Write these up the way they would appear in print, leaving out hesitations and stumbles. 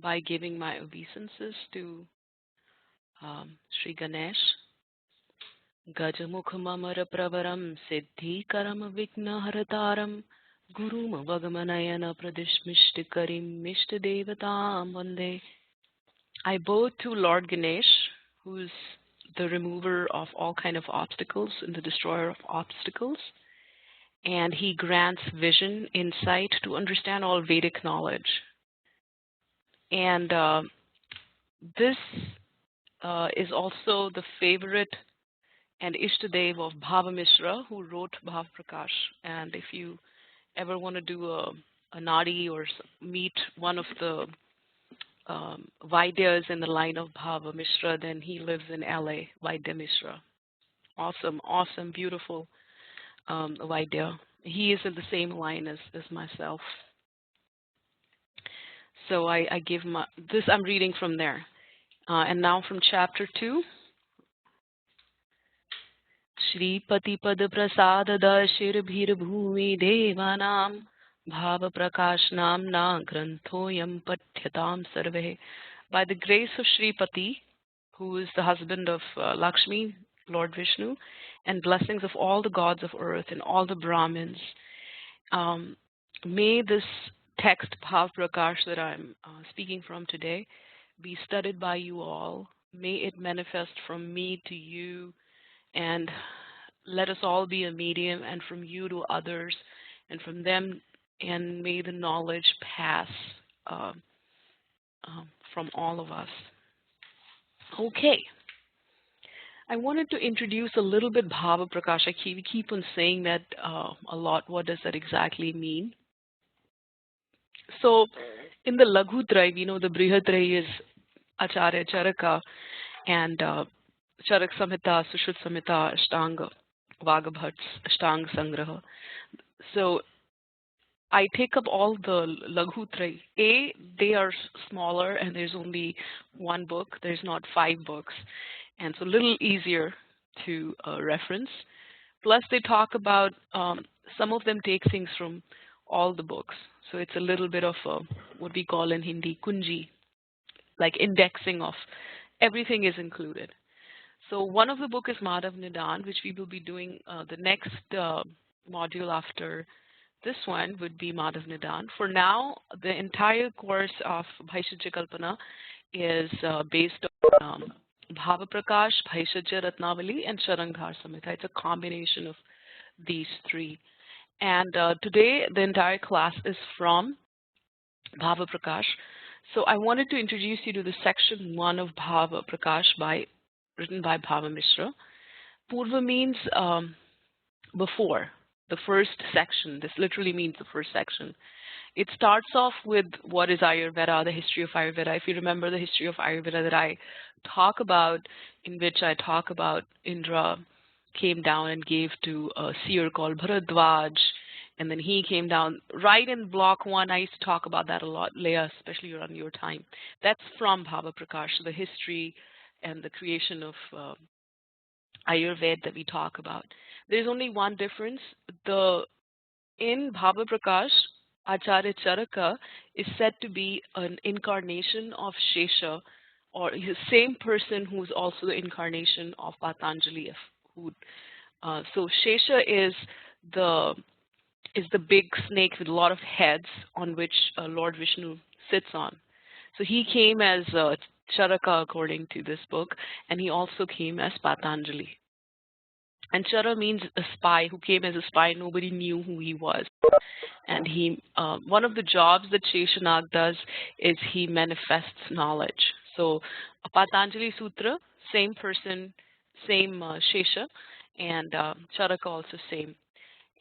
by giving my obeisances to Sri Ganesh. Gajamukhamamara pravaram siddhikaram vignaharataram gurum vagamanayana pradishmishtikarim mishtadevatam vande. I bow to Lord Ganesh, who's the remover of all kind of obstacles and the destroyer of obstacles. And he grants vision, insight to understand all Vedic knowledge. And this is also the favorite and Ishtadev of Bhava Mishra, who wrote Bhav Prakash. And if you ever want to do a nadi or meet one of the Vaidyas in the line of Bhava Mishra, then he lives in LA, Vaidya Mishra. Awesome, awesome, beautiful Vaidya. He is in the same line as myself. So I give this, I'm reading from there. And now from chapter 2. Shripati Pad Prasad Dashir Bhir Bhumi Devanam Bhava Prakash Namna Granthoyam Pathyatam Sarve. By the grace of Shripati, who is the husband of Lakshmi, Lord Vishnu, and blessings of all the gods of earth and all the Brahmins, may this text, Bhav Prakash, that I'm speaking from today, be studied by you all. May it manifest from me to you, and let us all be a medium, and from you to others, and from them, and may the knowledge pass from all of us. Okay. I wanted to introduce a little bit Bhava Prakash. We keep on saying that a lot. What does that exactly mean? So in the Laghutraya, we know the Brihatraya is Acharya Charaka, and Charak Samhita, Sushruta Samhita, Ashtanga, Vagabhat's Ashtanga Sangraha. So I take up all the Laghutraya. They are smaller, and there's only one book. There's not 5 books. And so a little easier to reference. Plus they talk about, some of them take things from all the books. So it's a little bit of what we call in Hindi, kunji, like indexing of everything is included. So one of the book is Madhav Nidan, which we will be doing the next module after this one would be Madhav Nidan. For now, the entire course of Bhaishajya Kalpana is based on Bhava Prakash, Bhaishajya Ratnavali, and Sharangdhar Samhita. It's a combination of these 3. And today, the entire class is from Bhava Prakash. So I wanted to introduce you to the section 1 of Bhava Prakash written by Bhava Mishra. Purva means before, the first section. This literally means the first section. It starts off with what is Ayurveda, the history of Ayurveda. If you remember the history of Ayurveda that I talk about, in which I talk about Indra came down and gave to a seer called Bharadwaj, and then he came down. Right in block 1, I used to talk about that a lot, Leah, especially around your time. That's from Bhava Prakash, the history and the creation of Ayurveda that we talk about. There's only one difference. In Bhava Prakash, Acharya Charaka is said to be an incarnation of Shesha, or the same person who's also the incarnation of Patanjali. So Shesha is the big snake with a lot of heads on which Lord Vishnu sits on. So he came as Charaka according to this book, and he also came as Patanjali. And Chara means a spy who came as a spy. Nobody knew who he was. And he, one of the jobs that Sheshanag does is he manifests knowledge. So a Patanjali Sutra, same person, same Shesha, and Charaka also same.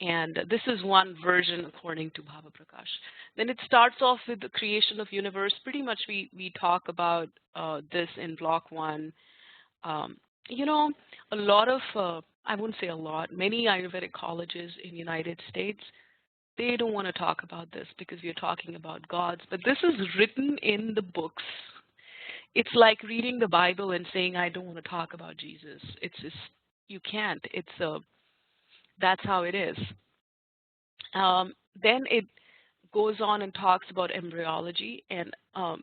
And this is one version according to Bhava Prakash. Then it starts off with the creation of universe. Pretty much we talk about this in block 1. You know, a lot of, I wouldn't say a lot, many Ayurvedic colleges in the United States, they don't want to talk about this because we are talking about gods. But this is written in the books. It's like reading the Bible and saying, I don't want to talk about Jesus. It's just, you can't. It's that's how it is. Then it goes on and talks about embryology, and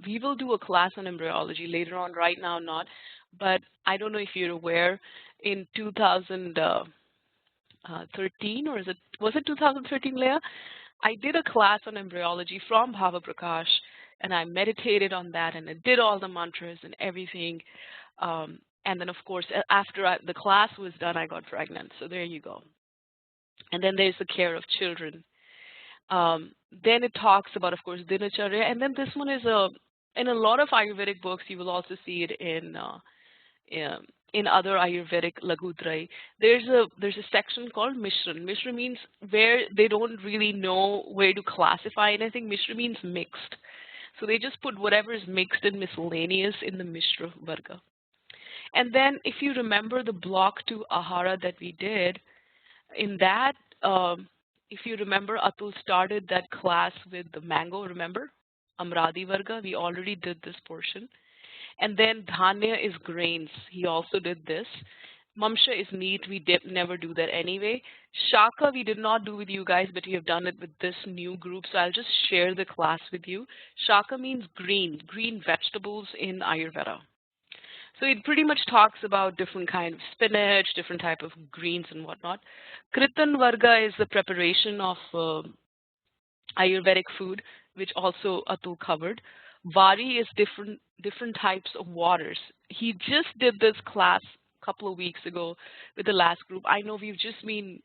we will do a class on embryology later on. Right now, not, but I don't know if you're aware. In 2013, or was it 2013, Leah? I did a class on embryology from Bhava Prakash, and I meditated on that, and I did all the mantras and everything. And then, of course, after the class was done, I got pregnant. So there you go. And then there's the care of children. Then it talks about, of course, Dinacharya. And then this one is in a lot of Ayurvedic books, you will also see it in other Ayurvedic Lagutrai. There's a section called Mishran. Mishra means where they don't really know where to classify anything. Mishra means mixed. So they just put whatever is mixed and miscellaneous in the Mishra Varga. And then if you remember the block 2 Ahara that we did, in that, if you remember, Atul started that class with the mango, remember? Amradi Varga, we already did this portion. And then Dhanya is grains. He also did this. Mamsha is meat. We never do that anyway. Shaka we did not do with you guys, but we have done it with this new group. So I'll just share the class with you. Shaka means green vegetables in Ayurveda. So it pretty much talks about different kind of spinach, different type of greens and whatnot. Kritan Varga is the preparation of Ayurvedic food, which also Atul covered. Vari is different types of waters. He just did this class a couple of weeks ago with the last group. I know we've just been,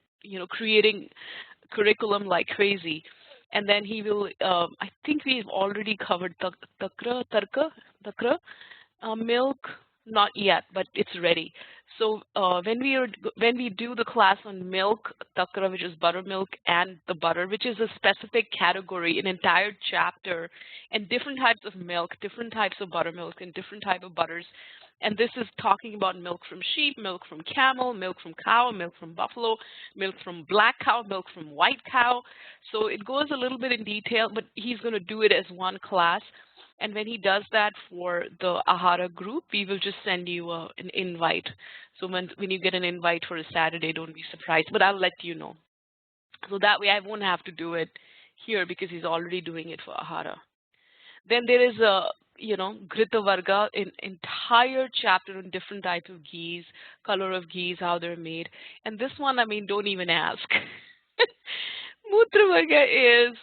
creating curriculum like crazy. And then he will, I think we've already covered takra, milk, not yet, but it's ready. So when we do the class on milk, takra, which is buttermilk, and the butter, which is a specific category, an entire chapter, and different types of milk, different types of buttermilk, and different type of butters. And this is talking about milk from sheep, milk from camel, milk from cow, milk from buffalo, milk from black cow, milk from white cow. So it goes a little bit in detail, but he's going to do it as one class. And when he does that for the Ahara group, we will just send you an invite. So when you get an invite for a Saturday, don't be surprised, but I'll let you know. So that way I won't have to do it here because he's already doing it for Ahara. Then there is a, Grita Varga, an entire chapter on different types of ghees, color of ghees, how they're made. And this one, don't even ask. Mutra Varga is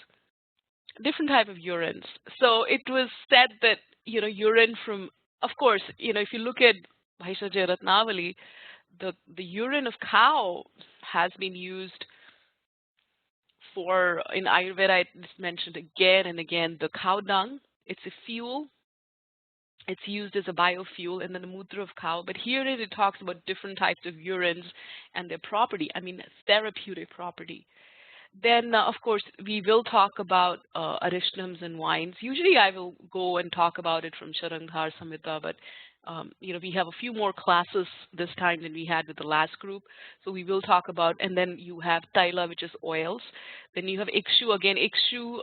different type of urines. So it was said that, urine from, of course, if you look at Bhaishya Ratnavali, the urine of cow has been used for, in Ayurveda, it's mentioned again and again, the cow dung, it's a fuel. It's used as a biofuel, and then the mutra of cow. But here it talks about different types of urines and their property, therapeutic property. Then, of course, we will talk about arishnams and wines. Usually I will go and talk about it from Sharangdhar Samhita, but we have a few more classes this time than we had with the last group. So we will talk about, and then you have Taila, which is oils. Then you have Ikshu. Again, Ikshu,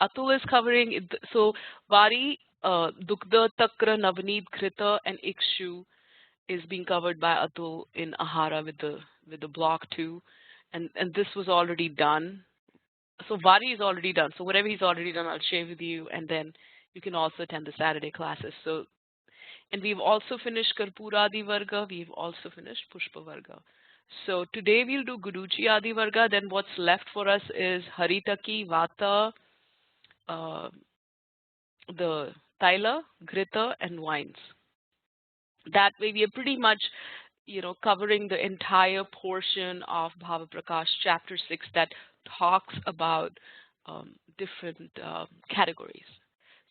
Atul is covering. So Vari, Dukda, Takra, Navneet, Krita, and Ikshu is being covered by Atul in Ahara with the block 2. And this was already done. So Vari is already done. So whatever he's already done, I'll share with you, and then you can also attend the Saturday classes. So, and we've also finished Karpuradi Varga. We've also finished Pushpa Varga. So today we'll do Guduchyadi Varga. Then what's left for us is Haritaki, Vata, the Taila, Grita, and wines. That way we are pretty much covering the entire portion of Bhava Prakash, chapter 6, that talks about different categories.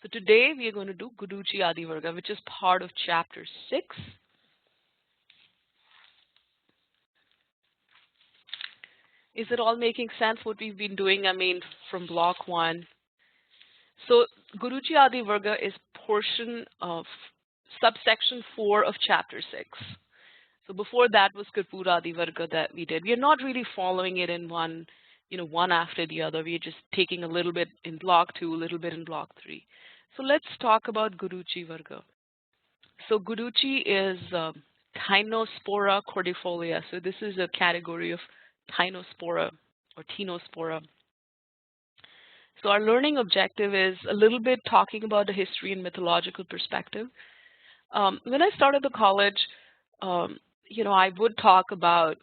So today we are going to do Guduchyadi Varga, which is part of chapter 6. Is it all making sense what we've been doing? From block 1. So Guduchyadi Varga is portion of subsection 4 of chapter 6. So before that was Karpuradi Varga that we did. We are not really following it in one, one after the other. We are just taking a little bit in block 2, a little bit in block 3. So let's talk about Guduchi Varga. So Guduchi is Tinospora cordifolia. So this is a category of Tinospora or Tinospora. So our learning objective is a little bit talking about the history and mythological perspective. When I started the college, um, I would talk about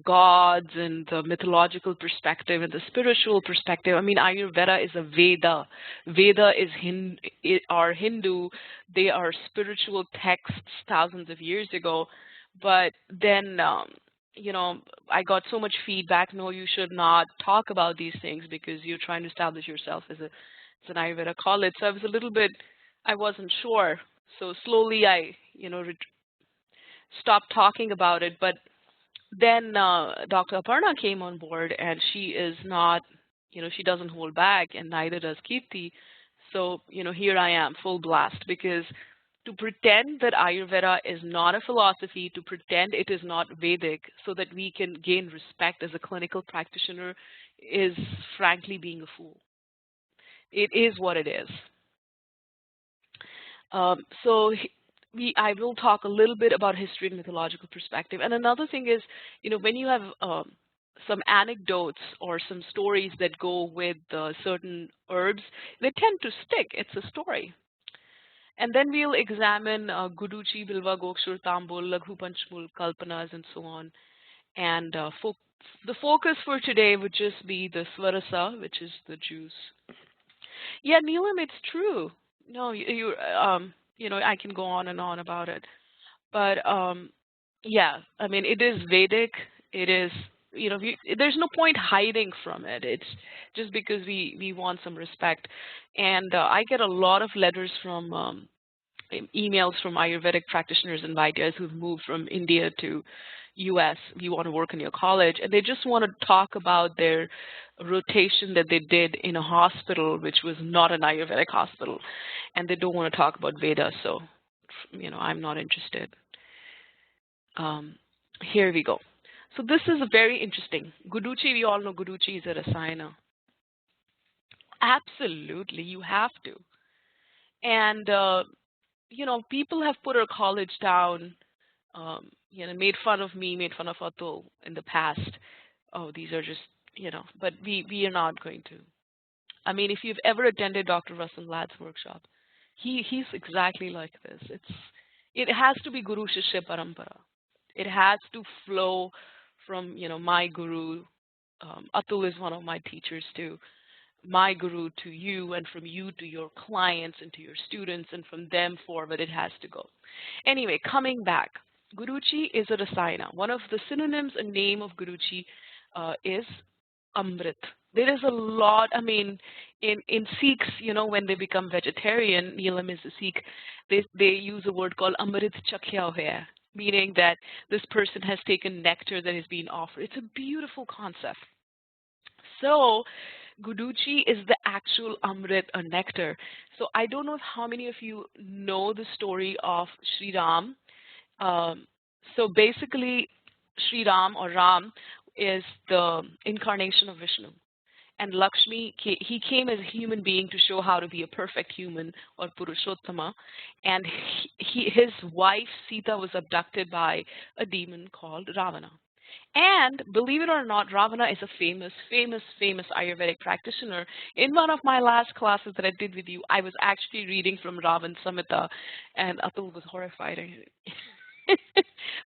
gods and the mythological perspective and the spiritual perspective. I mean, Ayurveda is a Veda. Veda is are Hindu. They are spiritual texts thousands of years ago. But then, I got so much feedback. No, you should not talk about these things because you're trying to establish yourself as an Ayurveda college. So I was a little bit, I wasn't sure. So slowly I, stopped talking about it. But then Dr. Aparna came on board, and she is not, she doesn't hold back, and neither does Kirti. So, here I am, full blast, because to pretend that Ayurveda is not a philosophy, to pretend it is not Vedic, so that we can gain respect as a clinical practitioner is frankly being a fool. It is what it is. So I will talk a little bit about history and mythological perspective. And another thing is, when you have some anecdotes or some stories that go with certain herbs, they tend to stick. It's a story. And then we'll examine Guduchi, Bilva, Gokshur, Tambul, Laghu, Panchmul, Kalpanas, and so on. And the focus for today would just be the Svarasa, which is the juice. Yeah, Neelam, it's true. No, I can go on and on about it. But yeah, I mean, it is Vedic. It is, there's no point hiding from it. It's just because we want some respect. And I get a lot of letters from emails from Ayurvedic practitioners and Vaidyas who've moved from India to US. We want to work in your college, and they just want to talk about their rotation that they did in a hospital, which was not an Ayurvedic hospital, and they don't want to talk about Vedas. So, I'm not interested. Here we go. So this is very interesting. Guduchi, we all know Guduchi is a rasayana. Absolutely, you have to. And people have put our college down, made fun of me, made fun of Atul in the past. Oh, these are just, but we are not going to. I mean, if you've ever attended Dr. Russell Ladd's workshop, he's exactly like this. It has to be Guru Shishya Parampara. It has to flow from, my guru. Atul is one of my teachers too. My guru to you, and from you to your clients and to your students, and from them forward it has to go. Anyway, coming back, Guruchi is a rasayana. One of the synonyms and name of Guruchi is Amrit. There is a lot, I mean, in Sikhs, when they become vegetarian, Neelam is a Sikh, they use a word called Amrit Chakhya Hoya, meaning that this person has taken nectar that is being offered. It's a beautiful concept. So, Guduchi is the actual Amrit or nectar. So I don't know how many of you know the story of Sri Ram. So basically, Sri Ram or Ram is the incarnation of Vishnu. And Lakshmi, he came as a human being to show how to be a perfect human, or Purushottama. And his wife Sita was abducted by a demon called Ravana. And believe it or not, Ravana is a famous Ayurvedic practitioner. In one of my last classes that I did with you, I was actually reading from Ravan Samhita, and Atul was horrified.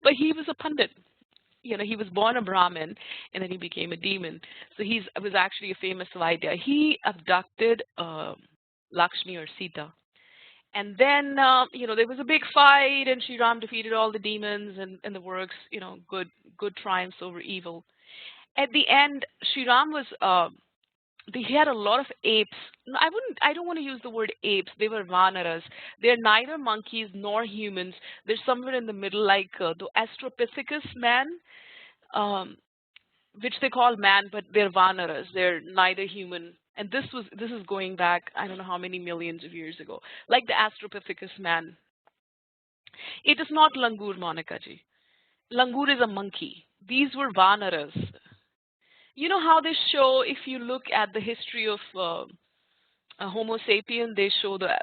But he was a Pandit. He was born a Brahmin, and then he became a demon. So he was actually a famous Vaidya. He abducted Lakshmi or Sita. And then, there was a big fight, and Sri Ram defeated all the demons and the works, good triumphs over evil. At the end, Sri Ram was, he had a lot of apes. I don't want to use the word apes. They were vanaras. They're neither monkeys nor humans. They're somewhere in the middle, like the Australopithecus man, which they call man, but they're vanaras. They're neither human. And this is going back, I don't know how many millions of years ago, like the Australopithecus man. It is not langur, Monica ji. Langur is a monkey. These were vanaras. You know how they show, if you look at the history of Homo sapien, they show the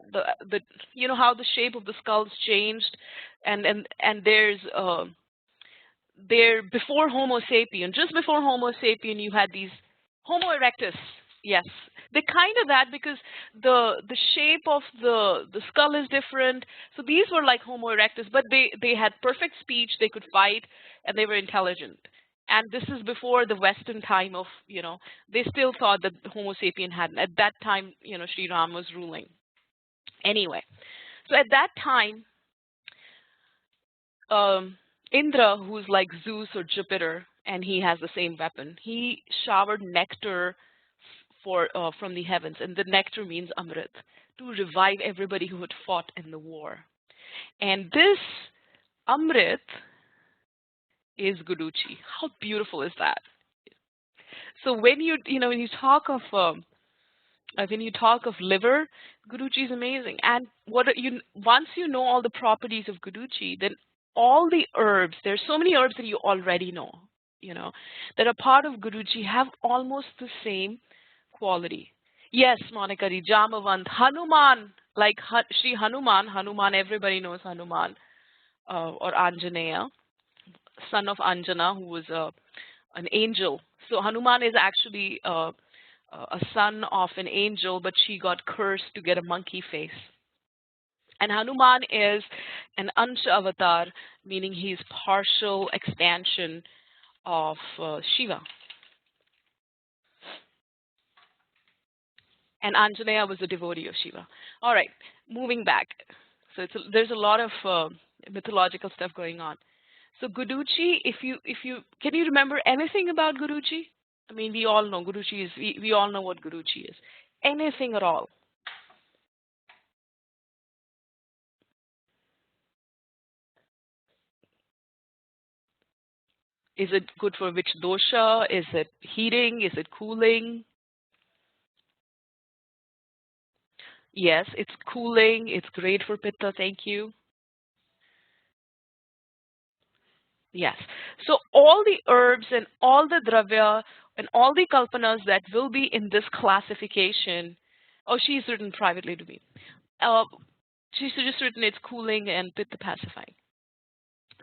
how the shape of the skulls changed, and there's there before Homo sapien, just before Homo sapien, you had these Homo erectus. Yes, they kind of that because the shape of the skull is different. So these were like Homo erectus, but they had perfect speech, they could fight, and they were intelligent. And this is before the Western time of, they still thought that Homo sapien hadn't. At that time, Sri Ram was ruling. Anyway, so at that time, um, Indra, who's like Zeus or Jupiter, and he has the same weapon, he showered nectar from the heavens, and the nectar means Amrit, to revive everybody who had fought in the war. And this Amrit is Guduchi. How beautiful is that? So when you talk of liver, Guduchi is amazing. And once you know all the properties of Guduchi, then all the herbs, there's so many herbs that you already know, that are part of Guduchi have almost the same quality. Yes, Monica, the Jamavant, Hanuman, like Sri Hanuman, everybody knows Hanuman, or Anjaneya, son of Anjana, who was an angel. So Hanuman is actually a son of an angel, but she got cursed to get a monkey face. And Hanuman is an Ansha avatar, meaning he's partial expansion of Shiva. And Anjaneya was a devotee of Shiva. All right, moving back. So there's a lot of mythological stuff going on. So Guduchi, can you remember anything about Guduchi? I mean, we all know Guduchi is, we all know what Guduchi is. Anything at all? Is it good for which dosha? Is it heating? Is it cooling? Yes, it's cooling. It's great for pitta. Thank you. Yes. So all the herbs and all the dravya and all the kalpanas that will be in this classification, oh, she's written privately to me. Uh, she's just written it's cooling and pitta pacifying.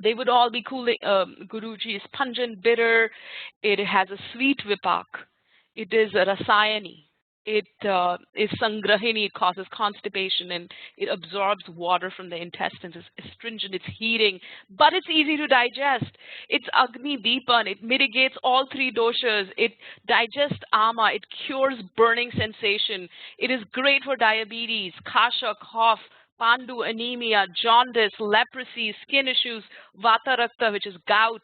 They would all be cooling. Guruji is pungent, bitter. It has a sweet vipak. It is a rasayani. It is sangrahini. It causes constipation and it absorbs water from the intestines. It's astringent. It's heating, but it's easy to digest. It's agni deepan. It mitigates all three doshas. It digests ama. It cures burning sensation. It is great for diabetes, kasha, cough, pandu, anemia, jaundice, leprosy, skin issues, vata rakta, which is gout,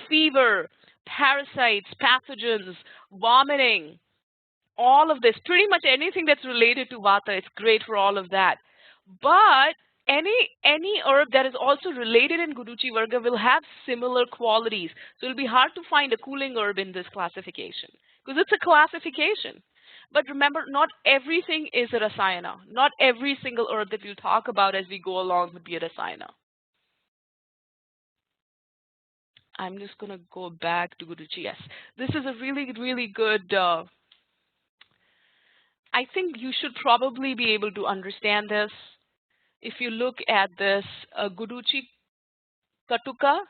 fever, parasites, pathogens, vomiting, all of this, pretty much anything that's related to vata, it's great for all of that. But any herb that is also related in Guduchi Varga will have similar qualities. So it'll be hard to find a cooling herb in this classification because it's a classification. But remember, not everything is a rasayana. Not every single herb that we'll talk about as we go along would be a rasayana. I'm just going to go back to Guduchi. Yes, this is a really, really good I think you should probably be able to understand this. If you look at this, Guduchi Katuka,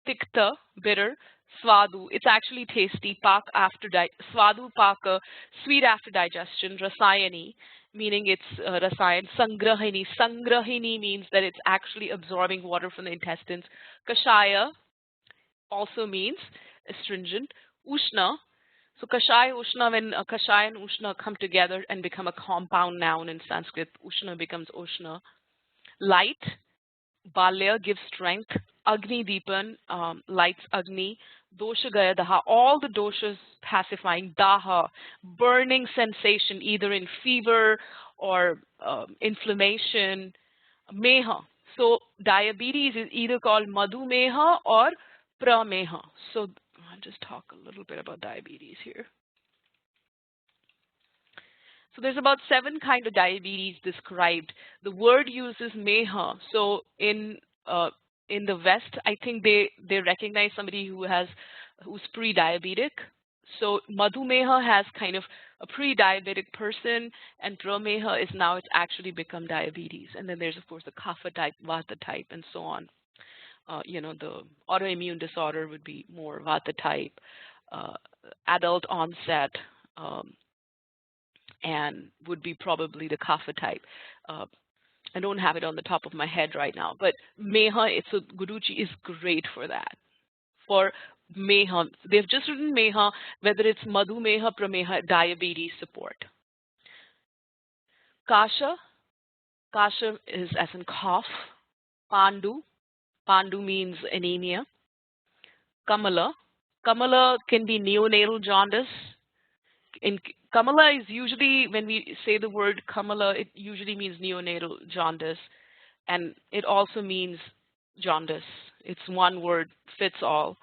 Tikta, bitter, Swadu, it's actually tasty, Pak after Swadu Paka, sweet after digestion, Rasayani, meaning it's Rasayan, Sangrahini. Sangrahini means that it's actually absorbing water from the intestines. Kashaya also means astringent. Ushna, so Kashaya, Ushna, when Kashaya and Ushna come together and become a compound noun in Sanskrit, Ushna becomes Ushna. Light, Balya gives strength. Agni Deepan lights Agni. Dosha Gaya Daha, all the doshas pacifying. Daha, burning sensation either in fever or inflammation. Meha, so diabetes is either called Madhumeha or Prameha. So I'll just talk a little bit about diabetes here. So there's about 7 kinds of diabetes described. The word uses meha. So in the West, I think they recognize somebody who's pre-diabetic. So madhumeha has kind of a pre-diabetic person, and prameha is now it's actually become diabetes. And then there's of course the kapha type, vata type, and so on. The autoimmune disorder would be more vata type, adult onset. and would be probably the kapha type. Uh, I don't have it on the top of my head right now, but meha, it's a Guduchi is great for that. For meha, they've just written meha, whether it's madhumeha, prameha, diabetes support. Kasha, kasha is as in cough. Pandu, pandu means anemia. Kamala, kamala can be neonatal jaundice. In Kamala is usually, when we say the word Kamala, it usually means neonatal jaundice, and it also means jaundice. It's one word, fits all.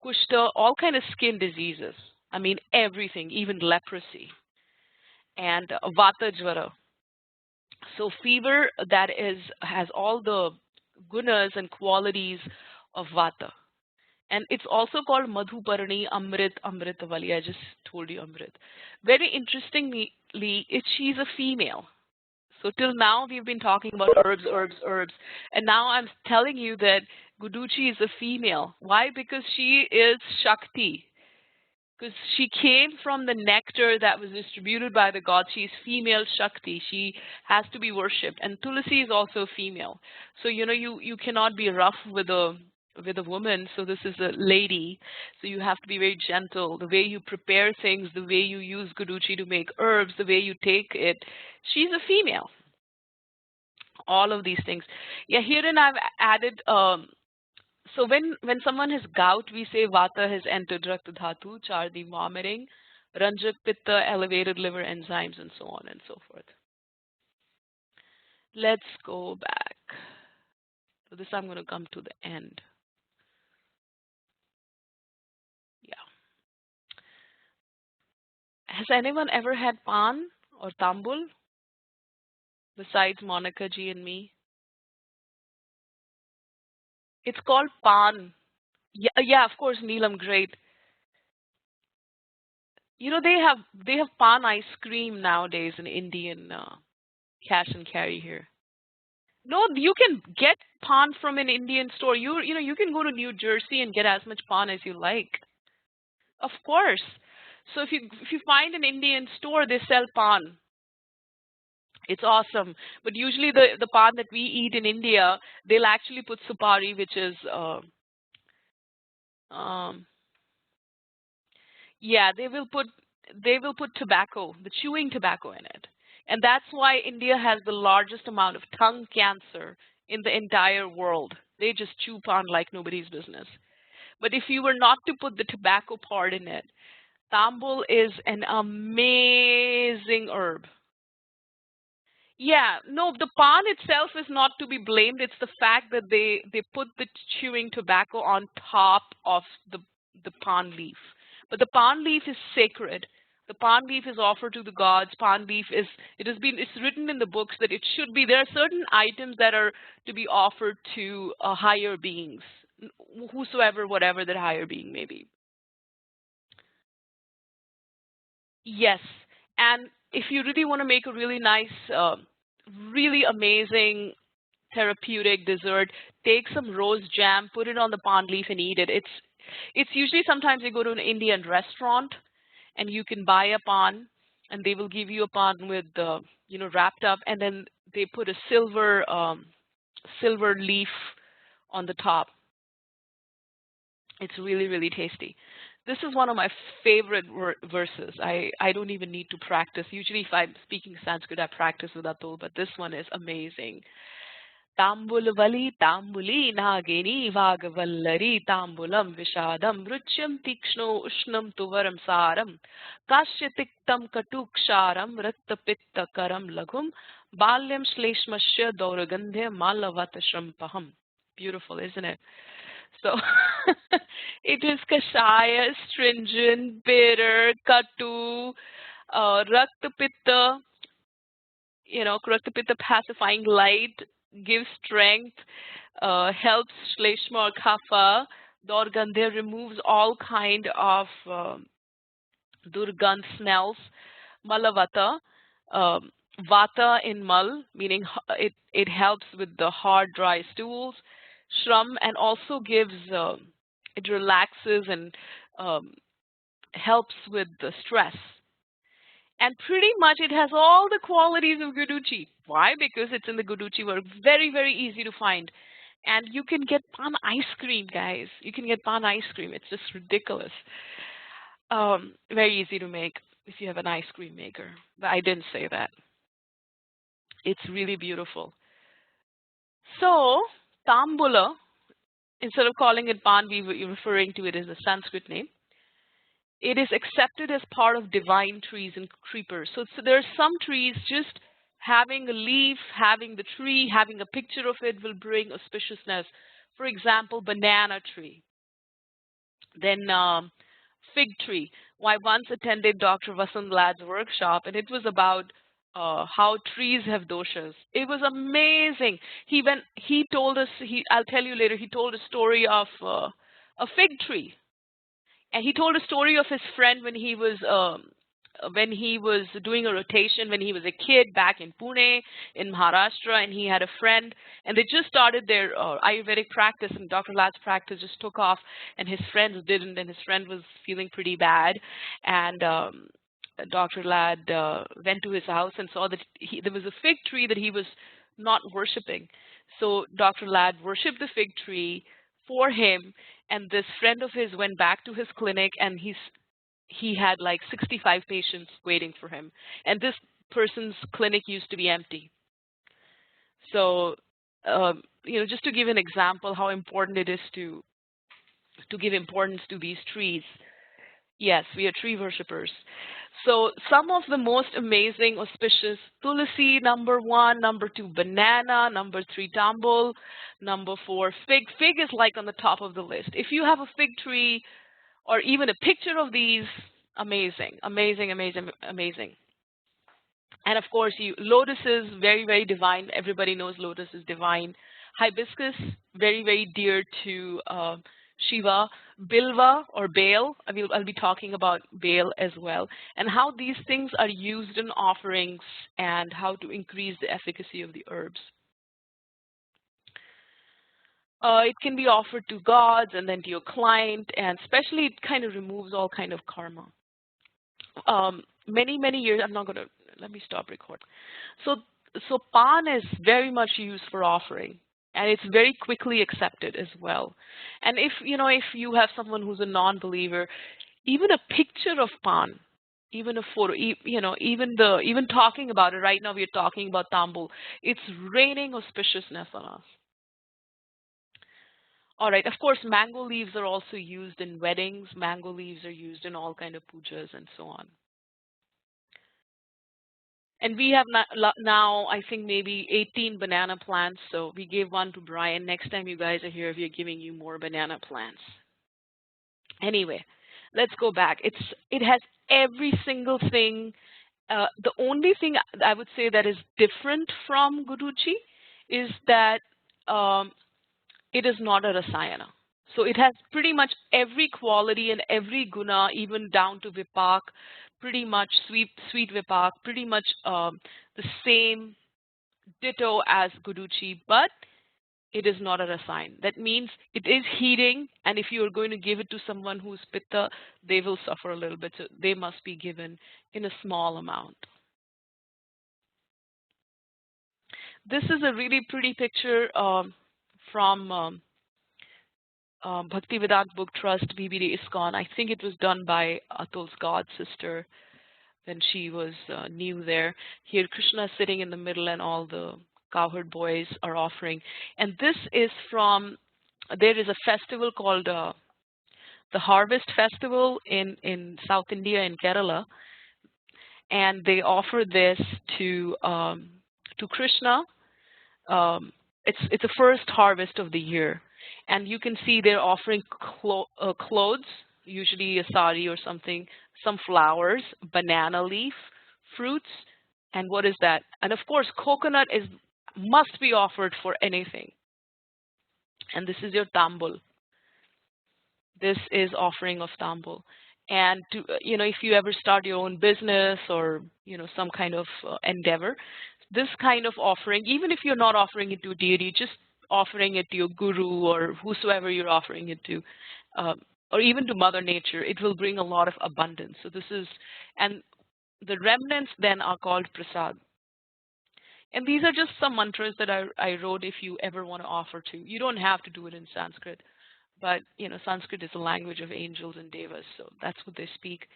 Kushta, all kind of skin diseases. I mean everything, even leprosy. And Vata Jvara. So fever that has all the gunas and qualities of Vata. And it's also called Madhuparani, Amrit, Amritavali. I just told you Amrit. Very interestingly, she's a female. So till now we've been talking about herbs, herbs, herbs. And now I'm telling you that Guduchi is a female. Why? Because she is Shakti. Because she came from the nectar that was distributed by the gods. She's female Shakti. She has to be worshipped. And Tulasi is also female. So you cannot be rough with a woman. So this is a lady. So you have to be very gentle. The way you prepare things, the way you use Guduchi to make herbs, the way you take it. She's a female. All of these things. Yeah, herein I've added so when someone has gout, we say Vata has entered Rakta Dhatu, Chardi vomiting, Ranjak Pitta, elevated liver enzymes, and so on and so forth. Let's go back. So this I'm going to come to the end. Yeah. Has anyone ever had pan or tambul besides Monica G and me? It's called pan. Yeah, of course, Neelam, great. They have pan ice cream nowadays in Indian cash and carry here. No, you can get pan from an Indian store. You can go to New Jersey and get as much pan as you like. Of course. So if you find an Indian store, they sell pan. It's awesome. But usually the pan that we eat in India, they'll actually put supari, which is um, yeah, they will put tobacco, the chewing tobacco in it. And that's why India has the largest amount of tongue cancer in the entire world. They just chew pan like nobody's business. But if you were not to put the tobacco part in it, tambul is an amazing herb. Yeah, no, the pan itself is not to be blamed. It's the fact that they put the chewing tobacco on top of the pan leaf. But the pan leaf is sacred. The pan leaf is offered to the gods. Pan leaf it's written in the books that it should be. There are certain items that are to be offered to higher beings, whosoever, whatever that higher being may be. Yes, and if you really want to make a really nice, really amazing therapeutic dessert, take some rose jam, put it on the palm leaf and eat it. It's usually sometimes you go to an Indian restaurant and you can buy a pan and they will give you a pan with wrapped up, and then they put a silver leaf on the top. It's really, really tasty. This is one of my favorite verses. I don't even need to practice. Usually if I'm speaking Sanskrit, I practice with Atul, but this one is amazing. Tambulvali tambuli nagini vagavallari tambulam vishadam ruchyam tikshno ushnam tuvaram saram kashyatiktam katuksharam rattapittakaram laghum balyam shleshmasya dauragandhya malavata shrampaham. Beautiful, isn't it? So it is kashaya, stringent, bitter, katu, rakta pitta, rakta pitta pacifying light, gives strength, helps shleshma or kapha. Dorgandhya removes all kind of durgandh smells. Malavata, vata in mal, meaning it helps with the hard, dry stools. Shram, and also gives, it relaxes and helps with the stress. And pretty much it has all the qualities of Guduchi. Why? Because it's in the Guduchyadi Varga. Very, very easy to find. And you can get pan ice cream, guys. You can get pan ice cream. It's just ridiculous. Very easy to make if you have an ice cream maker. But I didn't say that. It's really beautiful. So, Tambula, instead of calling it pan, we were referring to it as a Sanskrit name. It is accepted as part of divine trees and creepers. So there are some trees just having a leaf, having the tree, having a picture of it will bring auspiciousness. For example, banana tree. Then fig tree. I once attended Dr. Vasant Lad's workshop, and it was about how trees have doshas. It was amazing. He told us. I'll tell you later. He told a story of a fig tree, and he told a story of his friend when he was doing a rotation when he was a kid back in Pune in Maharashtra, and he had a friend, and they just started their Ayurvedic practice, and Dr. Lad's practice just took off, and his friends didn't, and his friend was feeling pretty bad, and Dr. Lad went to his house and saw that there was a fig tree that he was not worshiping. So Dr. Lad worshipped the fig tree for him, and this friend of his went back to his clinic, and he had like 65 patients waiting for him, and this person's clinic used to be empty. So just to give an example how important it is to give importance to these trees. Yes, we are tree worshippers. So some of the most amazing auspicious: tulsi, number 1, number 2, banana, number 3, tambul, number 4, fig. Fig is like on the top of the list. If you have a fig tree or even a picture of these, amazing, amazing, amazing, amazing. And of course, lotus is very, very divine. Everybody knows lotus is divine. Hibiscus, very, very dear to Shiva. Bilva or Baal, I'll be talking about Baal as well, and how these things are used in offerings and how to increase the efficacy of the herbs. It can be offered to gods and then to your client, and especially it kind of removes all kind of karma. Many, many years, let me stop recording. So pan is very much used for offering, and it's very quickly accepted as well. And if you have someone who's a non-believer, even a picture of pan, even a photo, even talking about it right now, we're talking about tambul. It's raining auspiciousness on us. All right. Of course, mango leaves are also used in weddings. Mango leaves are used in all kind of pujas and so on. And we have now, I think, maybe 18 banana plants. So we gave one to Brian. Next time you guys are here, we are giving you more banana plants. Anyway, let's go back. It has every single thing. The only thing I would say that is different from Guduchi is that it is not a rasayana. So it has pretty much every quality and every guna, even down to vipak, pretty much sweet vipak, pretty much the same ditto as Guduchi, but it is not a rasayana. That means it is heating, and if you are going to give it to someone who's pitta, they will suffer a little bit. So they must be given in a small amount. This is a really pretty picture from Bhaktivedanta Book Trust, BBD ISKCON. I think it was done by Atul's god sister when she was new there. Here Krishna is sitting in the middle and all the cowherd boys are offering. And this is from, there is a festival called the Harvest Festival in South India, in Kerala. And they offer this to Krishna. It's the first harvest of the year. And you can see they're offering clothes, usually a sari or something, some flowers, banana leaf, fruits, and what is that? And of course, coconut must be offered for anything. And this is your tambul. This is offering of tambul. And if you ever start your own business or some kind of endeavor, this kind of offering, even if you're not offering it to a deity, just offering it to your guru or whosoever you're offering it to, or even to Mother Nature, it will bring a lot of abundance. So this is, and The remnants then are called prasad. And these are just some mantras that I wrote if you ever want to offer to. You don't have to do it in Sanskrit, but Sanskrit is the language of angels and devas, so that's what they speak.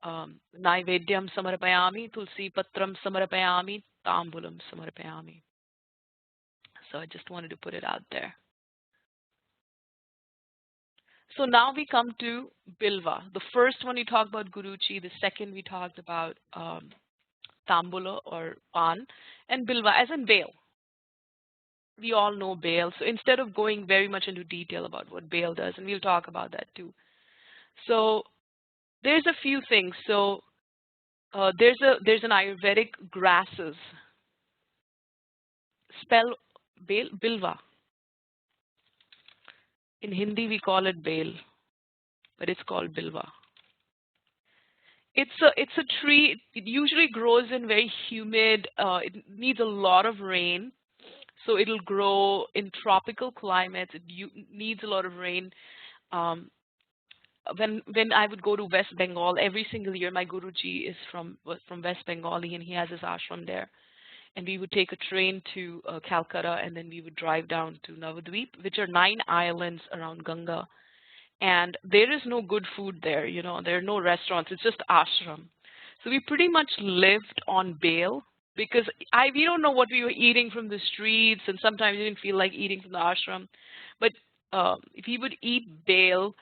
Naivedyam samarpayami, tulsi patram samarpayami, tambulam samarpayami. So I just wanted to put it out there. So now we come to Bilva. The first one we talked about Guruchi, the second we talked about Tambula or Pan, and Bilva as in Bale. We all know Bale. So instead of going very much into detail about what Bale does, and we'll talk about that too. So there's a few things. So there's an Ayurvedic grasses. Spell Bale, Bilva. In Hindi we call it Bale, but it's called Bilva. It's a tree. It usually grows in very humid. It needs a lot of rain, so it'll grow in tropical climates. It needs a lot of rain. When I would go to West Bengal every single year, my Guruji is from West Bengal, and he has his ashram there. And we would take a train to Calcutta, and then we would drive down to Navadvip, which are 9 islands around Ganga. And there is no good food there, there are no restaurants, it's just ashram. So we pretty much lived on bale because we don't know what we were eating from the streets, and sometimes we didn't feel like eating from the ashram. But we would eat bale,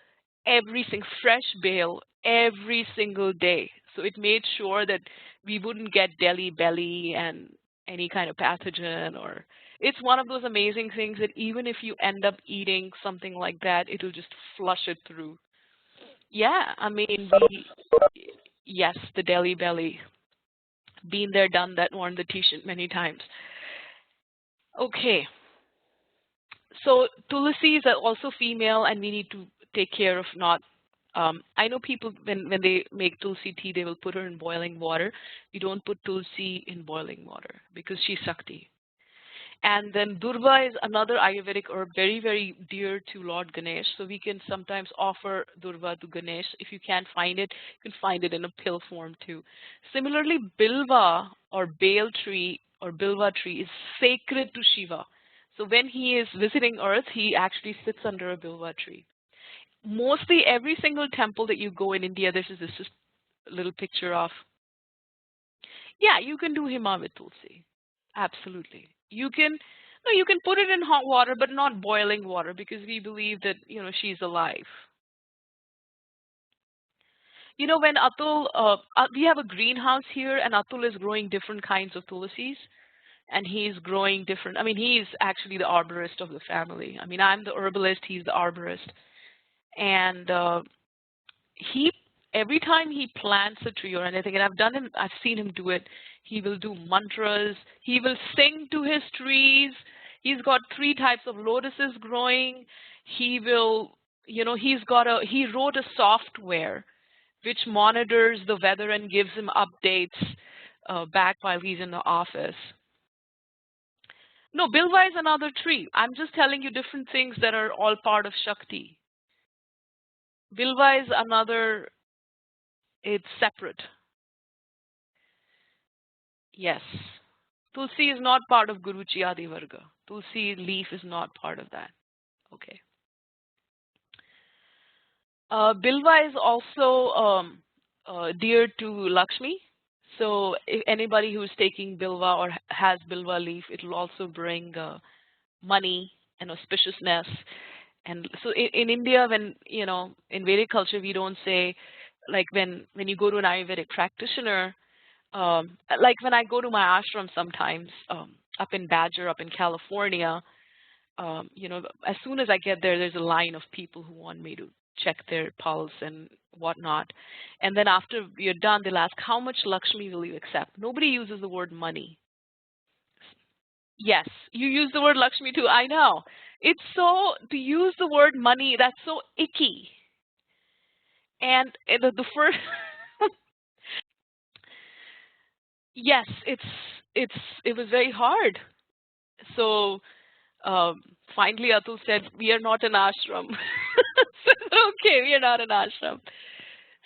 fresh bale every single day. So it made sure that we wouldn't get Delhi belly and any kind of pathogen, or it's one of those amazing things that even if you end up eating something like that, it'll just flush it through. Yeah, I mean, yes, the Delhi belly. Been there, done that, worn the t-shirt many times. Okay. So Tulsi is also female, and we need to take care of not. I know people, when they make Tulsi tea, they will put her in boiling water. You don't put Tulsi in boiling water because she's Shakti. And then Durva is another Ayurvedic herb very, very dear to Lord Ganesh. So we can sometimes offer Durva to Ganesh. If you can't find it, you can find it in a pill form too. Similarly, Bilva or Bale tree or Bilva tree is sacred to Shiva. So when he is visiting earth, he actually sits under a Bilva tree. Mostly every single temple that you go in India, this is just a little picture of. Yeah, you can do Hima with Tulsi. Absolutely. You can put it in hot water, but not boiling water, because we believe that, she's alive. When Atul, we have a greenhouse here, and Atul is growing different kinds of Tulsis, and he's growing different. I mean, he's actually the arborist of the family. I mean, I'm the herbalist, he's the arborist. And every time he plants a tree or anything, and I've seen him do it, he will do mantras, he will sing to his trees. He's got 3 types of lotuses growing. He will, he wrote a software which monitors the weather and gives him updates back while he's in the office. No, Bilva is another tree. I'm just telling you different things that are all part of Shakti. Bilva is another, it's separate. Yes. Tulsi is not part of Guduchyadi Varga. Tulsi leaf is not part of that. Okay. Bilva is also dear to Lakshmi. So if anybody who is taking Bilva or has Bilva leaf, it will also bring money and auspiciousness. And so in India, when, in Vedic culture, we don't say, like when you go to an Ayurvedic practitioner, like when I go to my ashram sometimes up in Badger, up in California, as soon as I get there, there's a line of people who want me to check their pulse and whatnot. And then after you're done, they'll ask, how much Lakshmi will you accept? Nobody uses the word money. Yes, you use the word Lakshmi too. I know. It's so, to use the word money, that's so icky. And the first, yes, it was very hard. So finally, Atul said, we are not an ashram. So, okay, we are not an ashram.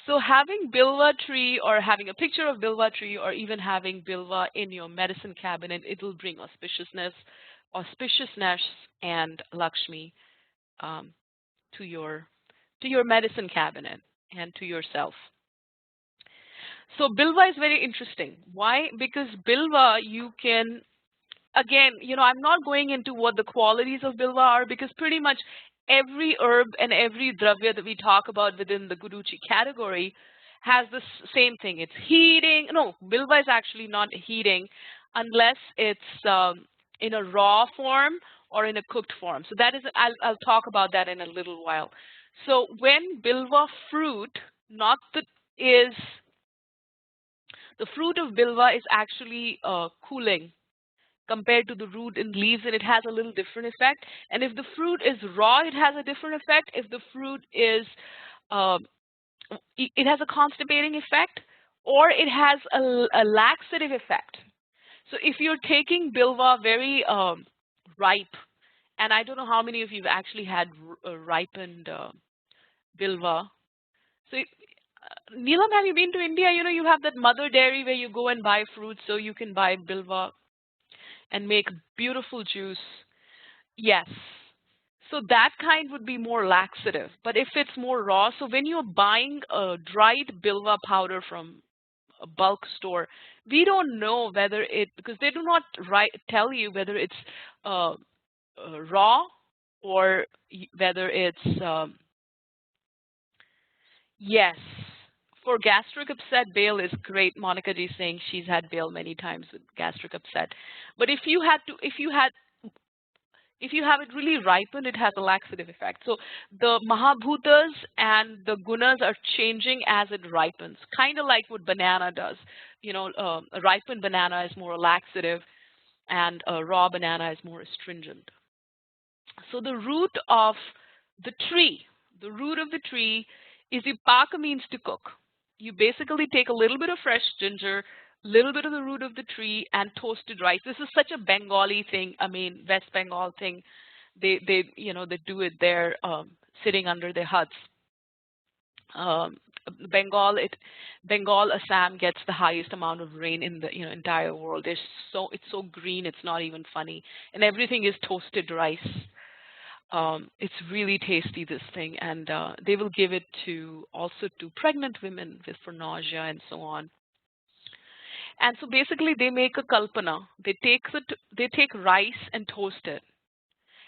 So having bilva tree or having a picture of bilva tree or even having bilva in your medicine cabinet, it will bring auspiciousness and Lakshmi um, to your medicine cabinet and to yourself. So bilva is very interesting. Why? Because bilva you can, again, I'm not going into what the qualities of bilva are because pretty much every herb and every dravya that we talk about within the Guduchi category has the same thing. It's heating. No, bilva is actually not heating unless it's in a raw form or in a cooked form. So that is, I'll talk about that in a little while. So when bilva fruit, not the is the fruit of bilva is actually cooling compared to the root and leaves, and it has a little different effect. And if the fruit is raw, it has a different effect. If the fruit is, uh, it has a constipating effect, or it has a laxative effect. So if you're taking bilva very ripe, and I don't know how many of you have actually had ripened bilva. So Neelam, have you been to India? You have that mother dairy where you go and buy fruits, so you can buy bilva and make beautiful juice. Yes. So that kind would be more laxative. But if it's more raw, so when you're buying a dried bilva powder from a bulk store, we don't know whether because they do not tell you whether it's raw or whether it's, yes. For gastric upset, Bale is great. Monica G saying she's had Bale many times with gastric upset. But if you have it really ripened, it has a laxative effect. So the Mahabhutas and the gunas are changing as it ripens, kind of like what banana does. A ripened banana is more laxative and a raw banana is more astringent. So the root of the tree is ipaka, means to cook. You basically take a little bit of fresh ginger, little bit of the root of the tree, and toasted rice. This is such a Bengali thing. I mean, West Bengal thing. They do it there, sitting under their huts. Bengal, Assam gets the highest amount of rain in the entire world. It's so green, it's not even funny, and everything is toasted rice. It's really tasty, this thing, and they will give it also to pregnant women for nausea and so on. And so basically, they make a kalpana. They take rice and toast it,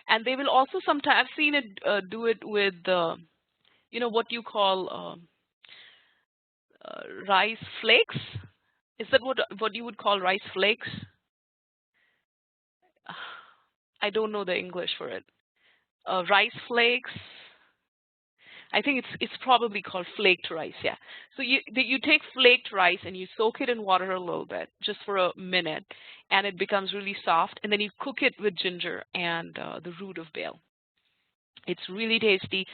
and they will also sometimes, I've seen it do it with what you call rice flakes. Is that what you would call rice flakes? I don't know the English for it. Rice flakes. I think it's probably called flaked rice. Yeah. So you take flaked rice and you soak it in water a little bit, just for a minute, and it becomes really soft. And then you cook it with ginger and the root of bale. It's really tasty,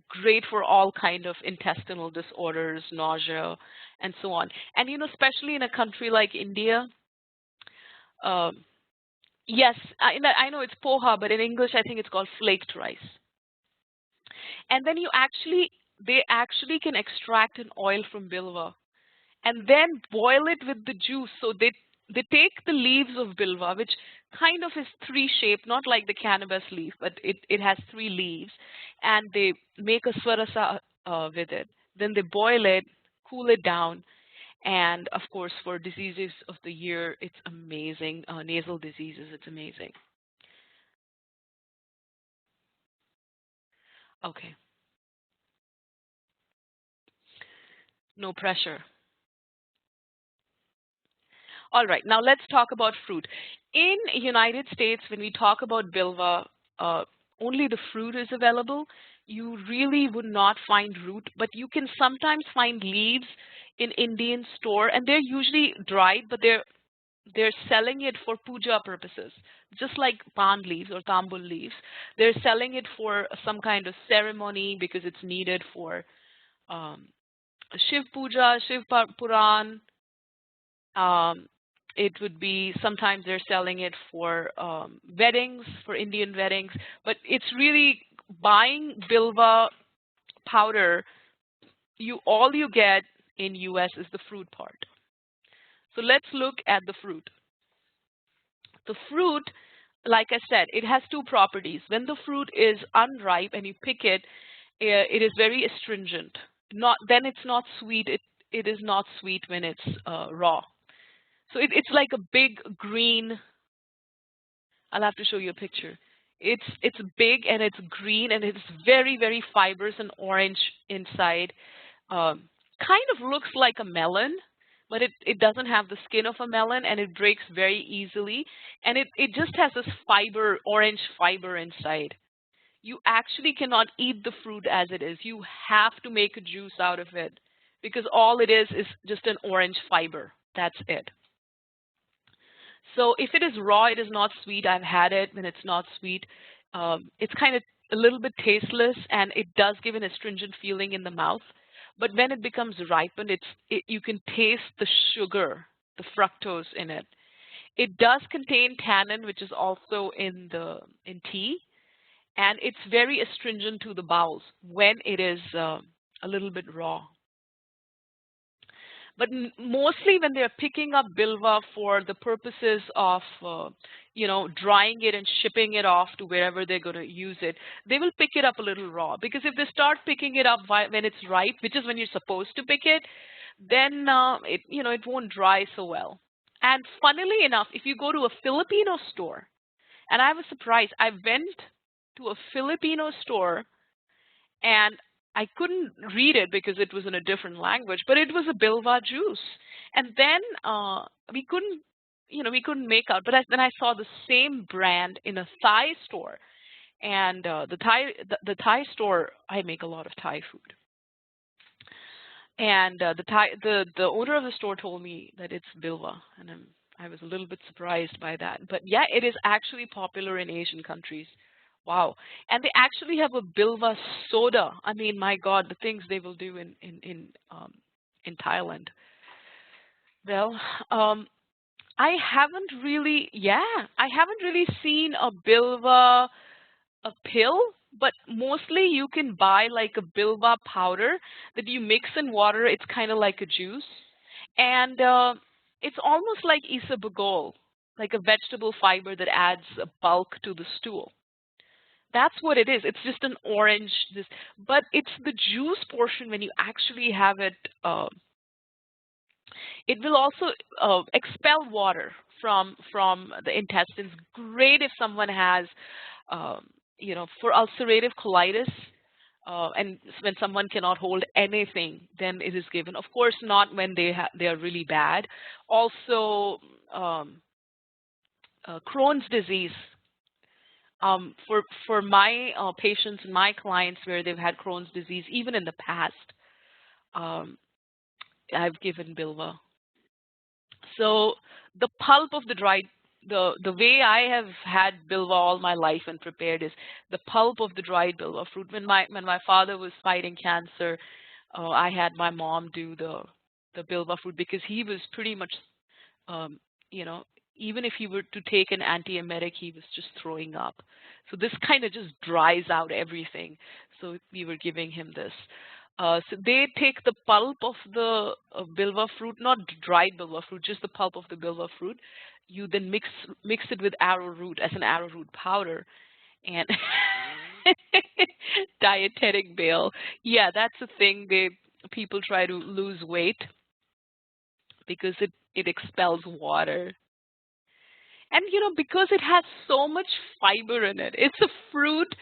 great for all kind of intestinal disorders, nausea, and so on. And especially in a country like India. Yes, I know it's poha, but in English I think it's called flaked rice. And then they actually can extract an oil from bilva and then boil it with the juice. So they take the leaves of bilva, which kind of is three-shaped, not like the cannabis leaf, but it has three leaves, and they make a swarasa with it. Then they boil it, cool it down, and of course for diseases of the ear, it's amazing. Nasal diseases, it's amazing. Okay. No pressure. All right, now let's talk about fruit. In United States, when we talk about bilva, only the fruit is available. You really would not find root, but you can sometimes find leaves in Indian store, and they're usually dried, but they're selling it for puja purposes, just like pan leaves or tambul leaves. They're selling it for some kind of ceremony because it's needed for Shiv Puja, Shiv Puran. It would be, sometimes they're selling it for weddings, for Indian weddings, but it's really buying bilva powder all you get in US is the fruit part. So let's look at the fruit. The fruit, like I said, it has two properties. When the fruit is unripe and you pick it, it is very astringent. Then it's not sweet. It is not sweet when it's raw. So it's like a big green. I'll have to show you a picture. It's big and it's green and it's very, very fibrous and orange inside. Kind of looks like a melon, but it doesn't have the skin of a melon and it breaks very easily. And it just has this fiber, orange fiber inside. You actually cannot eat the fruit as it is. You have to make a juice out of it because all it is just an orange fiber. That's it. So if it is raw, it is not sweet. I've had it when it's not sweet. It's kind of a little bit tasteless, and it does give an astringent feeling in the mouth. But when it becomes ripened, you can taste the sugar, the fructose in it. It does contain tannin, which is also in tea, and it's very astringent to the bowels when it is a little bit raw. But mostly when they're picking up bilva for the purposes of, drying it and shipping it off to wherever they're going to use it, they will pick it up a little raw. Because if they start picking it up when it's ripe, which is when you're supposed to pick it, then it won't dry so well. And funnily enough, if you go to a Filipino store, and I was surprised, I went to a Filipino store and I couldn't read it because it was in a different language, but it was a bilva juice. And then we couldn't make out. But then I saw the same brand in a Thai store, and the Thai store. I make a lot of Thai food, and the owner of the store told me that it's bilva, and I was a little bit surprised by that. But yeah, it is actually popular in Asian countries. Wow. And they actually have a bilva soda. I mean, my God, the things they will do in Thailand. Well, I haven't really seen a bilva a pill, but mostly you can buy like a bilva powder that you mix in water. It's kind of like a juice. And it's almost like isabagol, like a vegetable fiber that adds a bulk to the stool. That's what it is. It's just an orange, but it's the juice portion when you actually have it. It will also expel water from the intestines. Great if someone has, for ulcerative colitis, and when someone cannot hold anything, then it is given. Of course, not when they are really bad. Also, Crohn's disease. For my patients and my clients where they've had Crohn's disease, even in the past, I've given bilva. So the pulp of the the way I have had bilva all my life and prepared is the pulp of the dried bilva fruit. When my father was fighting cancer, I had my mom do the bilva fruit because he was pretty much, even if he were to take an antiemetic, he was just throwing up. So this kind of just dries out everything. So we were giving him this. So they take the pulp of the bilva fruit, not dried bilva fruit, just the pulp of the bilva fruit. You then mix it with arrowroot as an arrowroot powder, and dietetic bale. Yeah, that's the thing. People try to lose weight because it expels water. And because it has so much fiber in it, it's a fruit.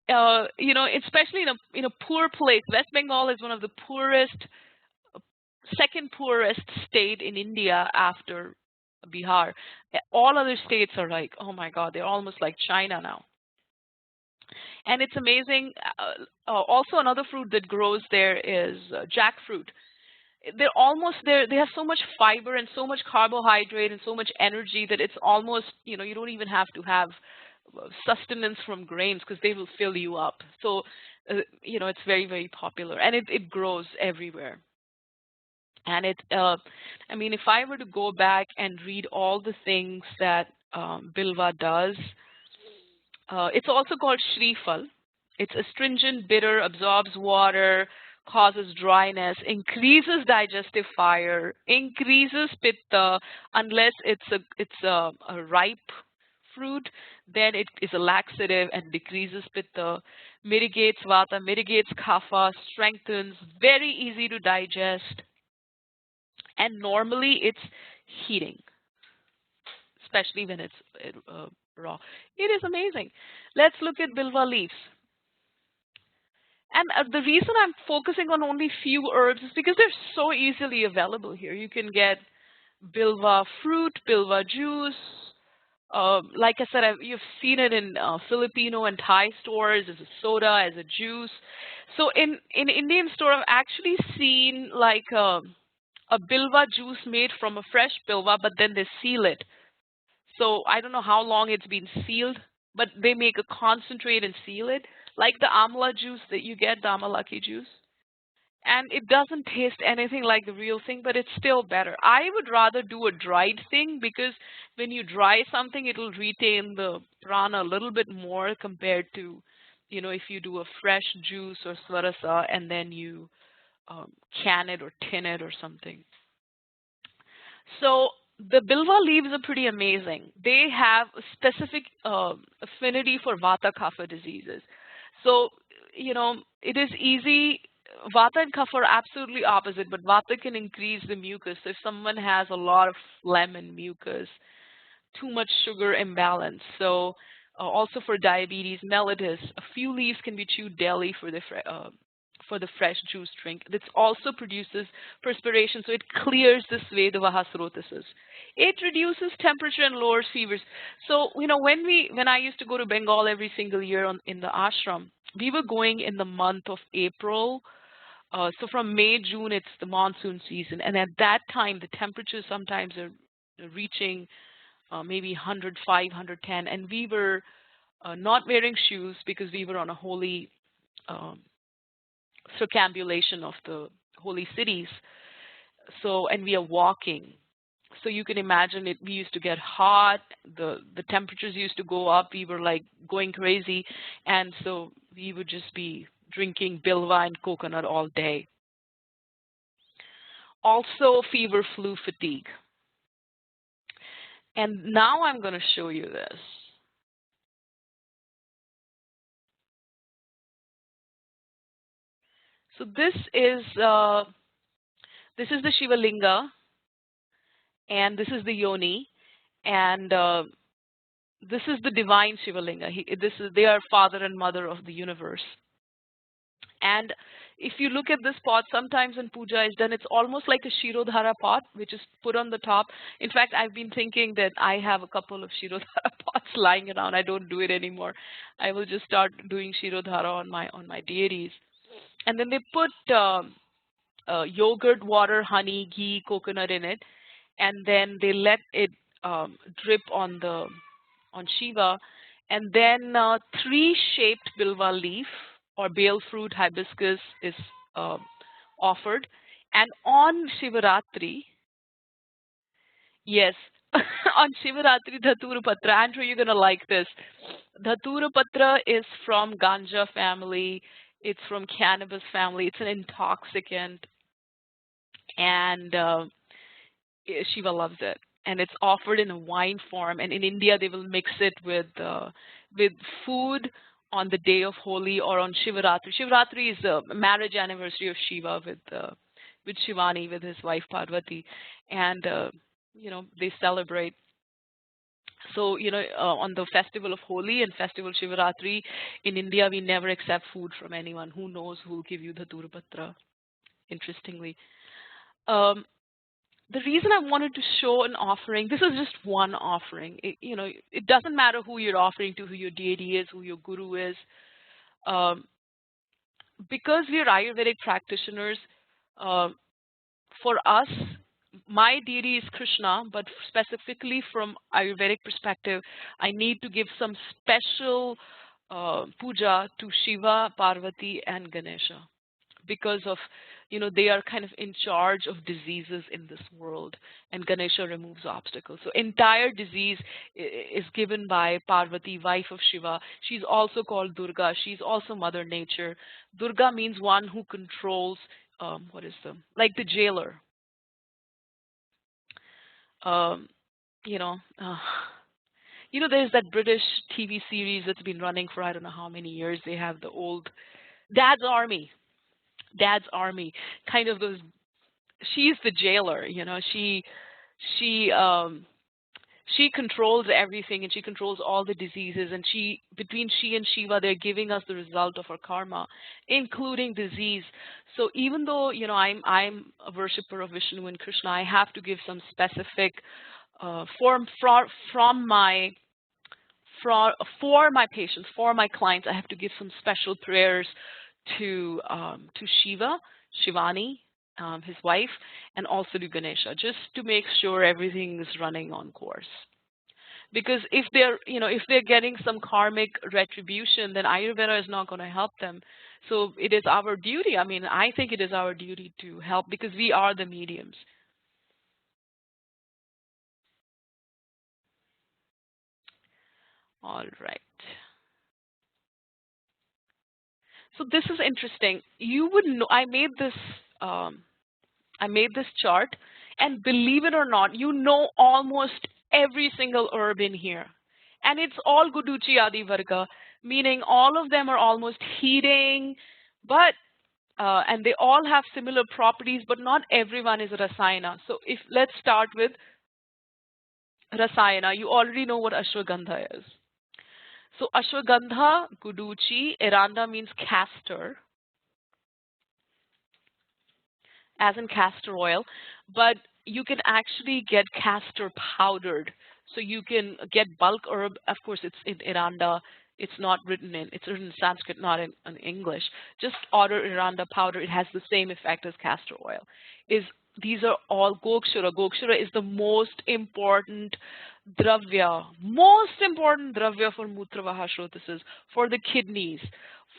Especially in a poor place. West Bengal is one of the poorest, second poorest state in India after Bihar. All other states are like, oh my God, they're almost like China now. And it's amazing. Also, another fruit that grows there is jackfruit. They're almost there. They have so much fiber and so much carbohydrate and so much energy that it's almost, you don't even have to have sustenance from grains because they will fill you up. So, it's very, very popular, and it grows everywhere. And if I were to go back and read all the things that bilva does, it's also called Shrifal. It's astringent, bitter, absorbs water, causes dryness, increases digestive fire, increases pitta. Unless it's a ripe fruit, then it is a laxative and decreases pitta, mitigates vata, mitigates kapha, strengthens, very easy to digest, and normally it's heating, especially when it's raw. It is amazing. Let's look at bilva leaves. And the reason I'm focusing on only few herbs is because they're so easily available here. You can get bilva fruit, bilva juice. Like I said, you've seen it in Filipino and Thai stores as a soda, as a juice. So in Indian store, I've actually seen like a bilva juice made from a fresh bilva, but then they seal it. So I don't know how long it's been sealed, but they make a concentrate and seal it, like the amla juice that you get, the amalaki juice. And it doesn't taste anything like the real thing, but it's still better. I would rather do a dried thing because when you dry something, it'll retain the prana a little bit more compared to, if you do a fresh juice or swarasa and then you can it or tin it or something. So the bilva leaves are pretty amazing. They have a specific affinity for vata kapha diseases. So, it is easy. Vata and kapha are absolutely opposite, but vata can increase the mucus. So if someone has a lot of phlegm and mucus, too much sugar imbalance. So also for diabetes mellitus, a few leaves can be chewed daily for the fresh juice drink. This also produces perspiration, so it clears the Svedavaha srotases. It reduces temperature and lowers fevers. So when I used to go to Bengal every single year in the ashram, we were going in the month of April. So from May, June, it's the monsoon season, and at that time the temperatures sometimes are reaching maybe 105, 110, and we were not wearing shoes because we were on a holy circumambulation of the holy cities. So, and we are walking. So you can imagine it. We used to get hot. The temperatures used to go up. We were like going crazy, and so we would just be drinking bilva and coconut all day. Also, fever, flu, fatigue. And now I'm going to show you this. So this is the Shiva Linga, and this is the Yoni, and this is the divine Shiva Linga. They are father and mother of the universe. And if you look at this pot, sometimes when puja is done, it's almost like a Shirodhara pot, which is put on the top. In fact, I've been thinking that I have a couple of Shirodhara pots lying around. I don't do it anymore. I will just start doing Shirodhara on my deities. And then they put yogurt, water, honey, ghee, coconut in it, and then they let it drip on Shiva, and then tree-shaped bilva leaf or bale fruit hibiscus is offered, and on Shivaratri, yes, on Shivaratri, Dhatura Patra. Andrew, you're gonna like this. Dhatura Patra is from ganja family. It's from cannabis family. It's an intoxicant, and Shiva loves it. And it's offered in a wine form. And in India, they will mix it with food on the day of Holi or on Shivaratri. Shivaratri is the marriage anniversary of Shiva with Shivani, with his wife Parvati, and they celebrate. So on the festival of Holi and festival Shivaratri in India, we never accept food from anyone. Who knows who will give you the Durapatra? Interestingly. The reason I wanted to show an offering, this is just one offering. It doesn't matter who you're offering to, who your deity is, who your guru is. Because we are Ayurvedic practitioners, for us, my deity is Krishna, but specifically from Ayurvedic perspective, I need to give some special puja to Shiva, Parvati, and Ganesha. because of, they are kind of in charge of diseases in this world, and Ganesha removes obstacles. So entire disease is given by Parvati, wife of Shiva. She's also called Durga. She's also Mother Nature. Durga means one who controls, what is the, like the jailer. Um, you know, uh, there's that British TV series that's been running for I don't know how many years. They have the old Dad's Army. Dad's Army, kind of those. She's the jailer, she um she controls everything, and she controls all the diseases, and between she and Shiva, they're giving us the result of our karma, including disease. So even though, I'm a worshipper of Vishnu and Krishna, I have to give some specific form from my for my patients, for my clients. I have to give some special prayers to Shiva, Shivani, his wife, and also to Ganesha, just to make sure everything is running on course. Because if they're getting some karmic retribution, then Ayurveda is not going to help them. So it is our duty. I mean, I think it is our duty to help, because we are the mediums. All right. So this is interesting. You would know. I made this chart, and believe it or not, almost every single herb in here. And it's all Guduchyadi Varga, meaning all of them are almost heating, but and they all have similar properties, but not everyone is a rasayana. So let's start with rasayana. You already know what ashwagandha is. So ashwagandha, guduchi, eranda means castor, as in castor oil, but you can actually get castor powdered. So you can get bulk herb. Of course, it's in Iranda. It's written in Sanskrit, not in English. Just order Iranda powder. It has the same effect as castor oil. These are all gokshura. Gokshura is the most important dravya for mutravaha shrotasis, for the kidneys,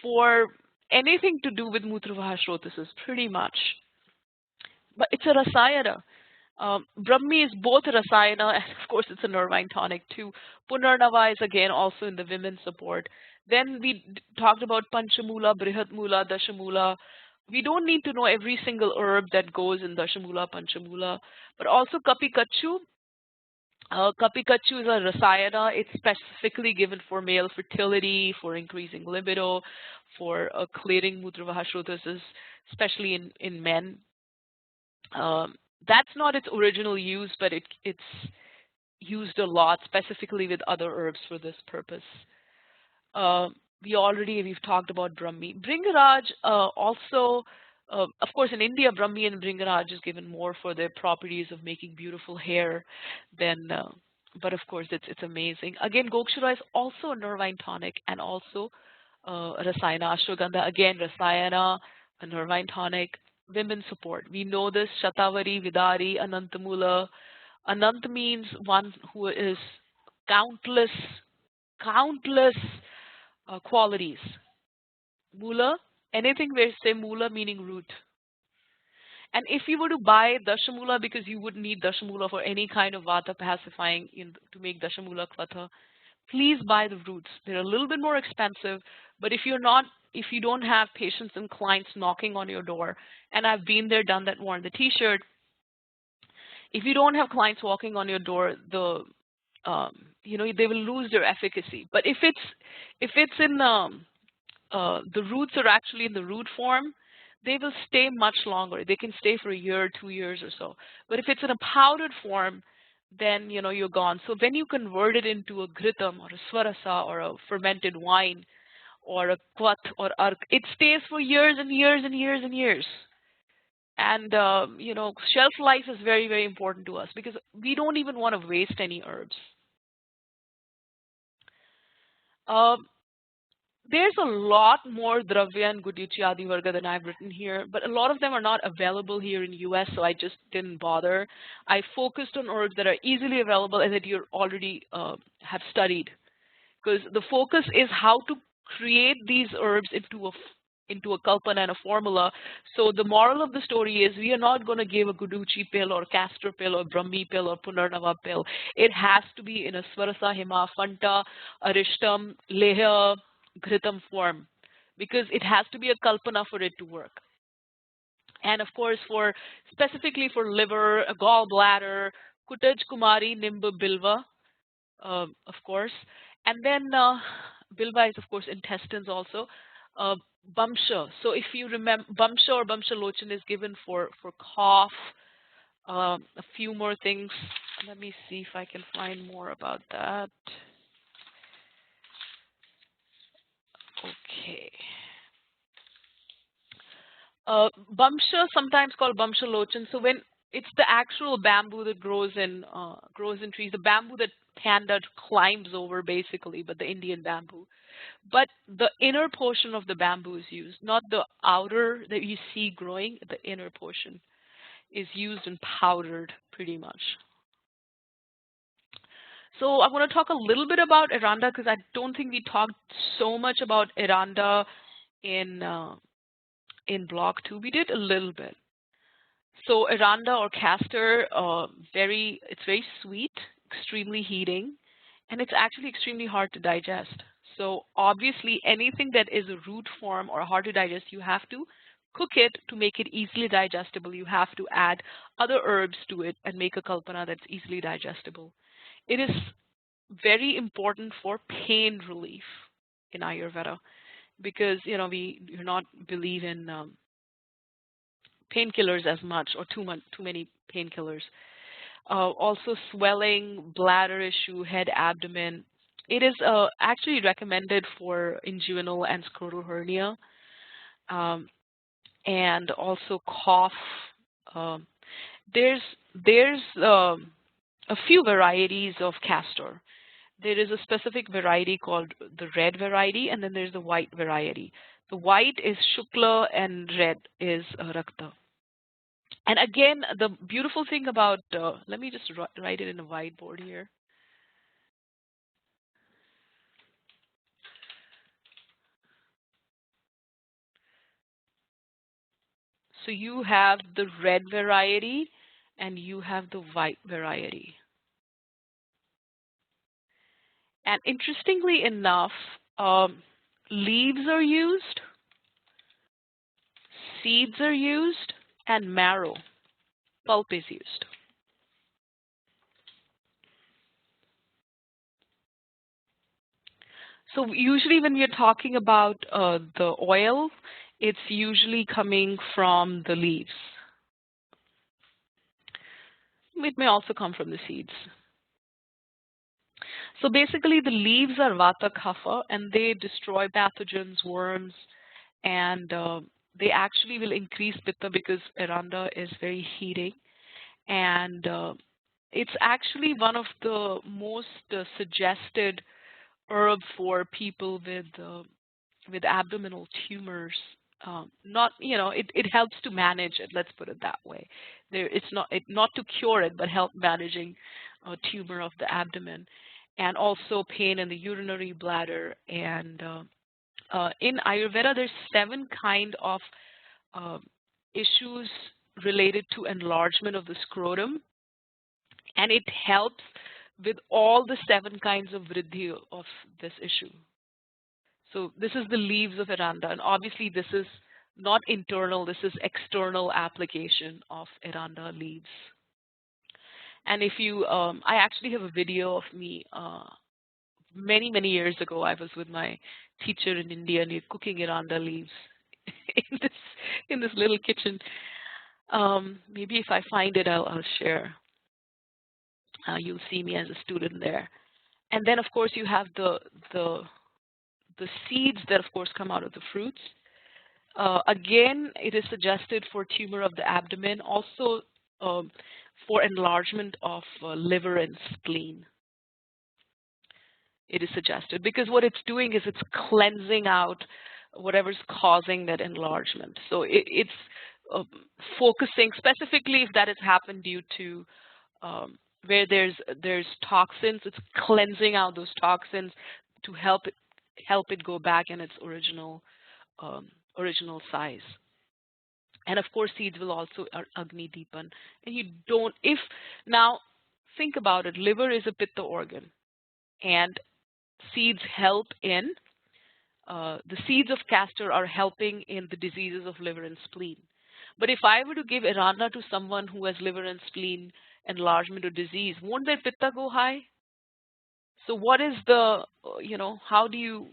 for anything to do with mutravaha shrotasis, pretty much. But it's a rasayana. Brahmi is both a rasayana, and of course it's a nervine tonic too. Punarnava is again also in the women's support. Then we talked about Panchamula, Brihatmula, Dashamula. We don't need to know every single herb that goes in Dashamula, Panchamula, but also Kapikachu. Kapikachu is a rasayana. It's specifically given for male fertility, for increasing libido, for clearing mutravaha shrotasis, especially in men. That's not its original use, but it's used a lot, specifically with other herbs for this purpose. We've talked about Brahmi. Bringaraj also, of course, in India, Brahmi and Bringaraj is given more for their properties of making beautiful hair than, but of course, it's amazing. Again, Gokshura is also a nervine tonic, and also Rasayana. Ashwagandha, again, Rasayana, a nervine tonic. Women support. We know this. Shatavari, Vidari, Anantamula. Anant means one who is countless qualities. Mula, anything where say mula meaning root. And if you were to buy Dashamula, because you would need Dashamula for any kind of vata pacifying to make Dashamula kvatha, please buy the roots. They're a little bit more expensive, but if you don't have patients and clients knocking on your door, and I've been there, done that, worn the t-shirt, if you don't have clients walking on your door, they will lose their efficacy. But if it's in the roots are actually in the root form, they will stay much longer. They can stay for a year, 2 years or so. But if it's in a powdered form, then you're gone. So when you convert it into a ghritam or a swarasa or a fermented wine or a kvat or ark, it stays for years and years and years and years. And shelf life is very, very important to us, because we don't even want to waste any herbs. There's a lot more Dravya and Guduchyadi Varga than I've written here, but a lot of them are not available here in US, so I just didn't bother. I focused on herbs that are easily available and that you already have studied, because the focus is how to create these herbs into a kalpana and a formula. So the moral of the story is we are not going to give a Guduchi pill or castor pill or Brahmi pill or Punarnava pill. It has to be in a Swarasa, Hima, Fanta, Arishtam, Leha, Ghritam form, because it has to be a kalpana for it to work. And of course, for specifically for liver, gallbladder, Kutaj Kumari, Nimba, Bilva, of course. And then Bilva is, of course, intestines also. Bamsha. So if you remember, Bamsha or Bamsha Lochan is given for cough. A few more things. Let me see if I can find more about that. Okay. Bamsha, sometimes called Bamsha Lochan. So when it's the actual bamboo that grows in trees, the bamboo that panda climbs over basically, but the Indian bamboo. But the inner portion of the bamboo is used, not the outer that you see growing. The inner portion is used and powdered pretty much. So I want to talk a little bit about Eranda because I don't think we talked so much about Eranda in block 2. We did a little bit. So Eranda or castor, it's very sweet, extremely heating, and it's actually extremely hard to digest. So obviously anything that is a root form or hard to digest, you have to cook it to make it easily digestible. You have to add other herbs to it and make a kalpana that's easily digestible. It is very important for pain relief in Ayurveda because we do not believe in painkillers as much or too many painkillers. Also swelling, bladder issue, head, abdomen. It is actually recommended for inguinal and scrotal hernia, and also cough. There's a few varieties of castor. There is a specific variety called the red variety, and then there's the white variety. The white is Shukla and red is Rakta. And again, the beautiful thing about, let me just write it in a whiteboard here. So you have the red variety and you have the white variety. And interestingly enough, leaves are used, seeds are used, and marrow, pulp is used. So usually when we are talking about the oil, it's usually coming from the leaves. It may also come from the seeds. So basically the leaves are Vata Kapha and they destroy pathogens, worms, and they actually will increase Pitta because Eranda is very heating. And it's actually one of the most suggested herb for people with abdominal tumors. Not, it helps to manage it. Let's put it that way. It's not to cure it, but help managing a tumor of the abdomen, and also pain in the urinary bladder. And in Ayurveda, there's 7 kind of issues related to enlargement of the scrotum, and it helps with all the 7 kinds of vriddhi of this issue. So this is the leaves of Eranda, and obviously this is not internal, this is external application of Eranda leaves. And if you, I actually have a video of me many years ago. I was with my teacher in India and we're cooking Eranda leaves in this little kitchen. Maybe if I find it, I'll share. You'll see me as a student there. And then of course you have the seeds that of course come out of the fruits. Again, it is suggested for tumor of the abdomen, also for enlargement of liver and spleen. It is suggested because what it's doing is it's cleansing out whatever's causing that enlargement. So it's focusing specifically if that has happened due to where there's toxins. It's cleansing out those toxins to help it go back in its original original size. And of course, seeds will also Agni Deepan. And you don't, if now think about it, liver is a pitta organ, and seeds help in, the seeds of castor are helping in the diseases of liver and spleen. But if I were to give Irana to someone who has liver and spleen enlargement or disease, won't their pitta go high? So what is the, how do you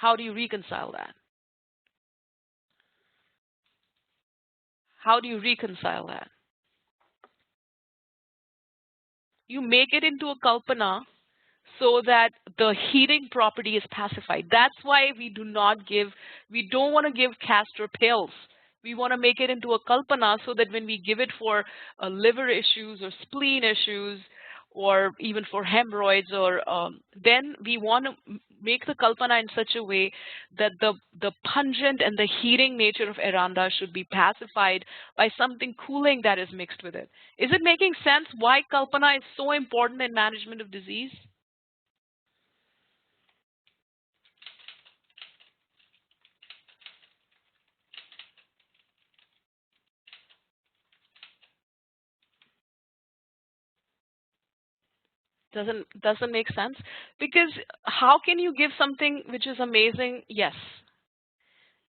reconcile that? How do you reconcile that? You make it into a kalpana so that the heating property is pacified. That's why we don't want to give castor pills. We want to make it into a kalpana so that when we give it for liver issues or spleen issues or even for hemorrhoids, or then we want to make the kalpana in such a way that the pungent and the heating nature of Eranda should be pacified by something cooling that is mixed with it. Is it making sense why kalpana is so important in management of disease? Doesn't make sense, because how can you give something which is amazing? Yes,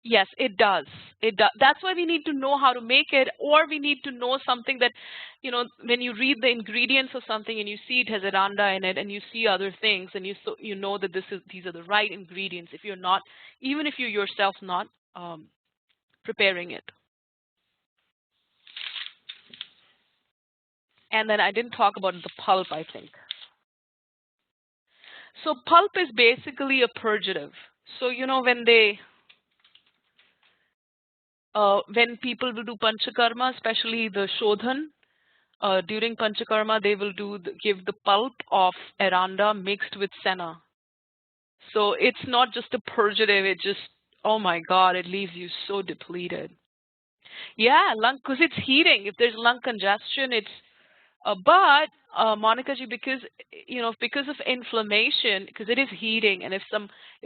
it does. It does. That's why we need to know how to make it, or we need to know something that, when you read the ingredients of something and you see it has aranda in it, and you see other things, and you know that these are the right ingredients. If you're not, even if you yourself not preparing it. And then I didn't talk about the pulp, I think. So pulp is basically a purgative. So when people will do panchakarma, especially the shodhan, during panchakarma they will give the pulp of aranda mixed with senna. So it's not just a purgative; it just, oh my God, it leaves you so depleted. Yeah, lung, because it's heating. If there's lung congestion, it's but Monica ji, because of inflammation, because it is heating, and if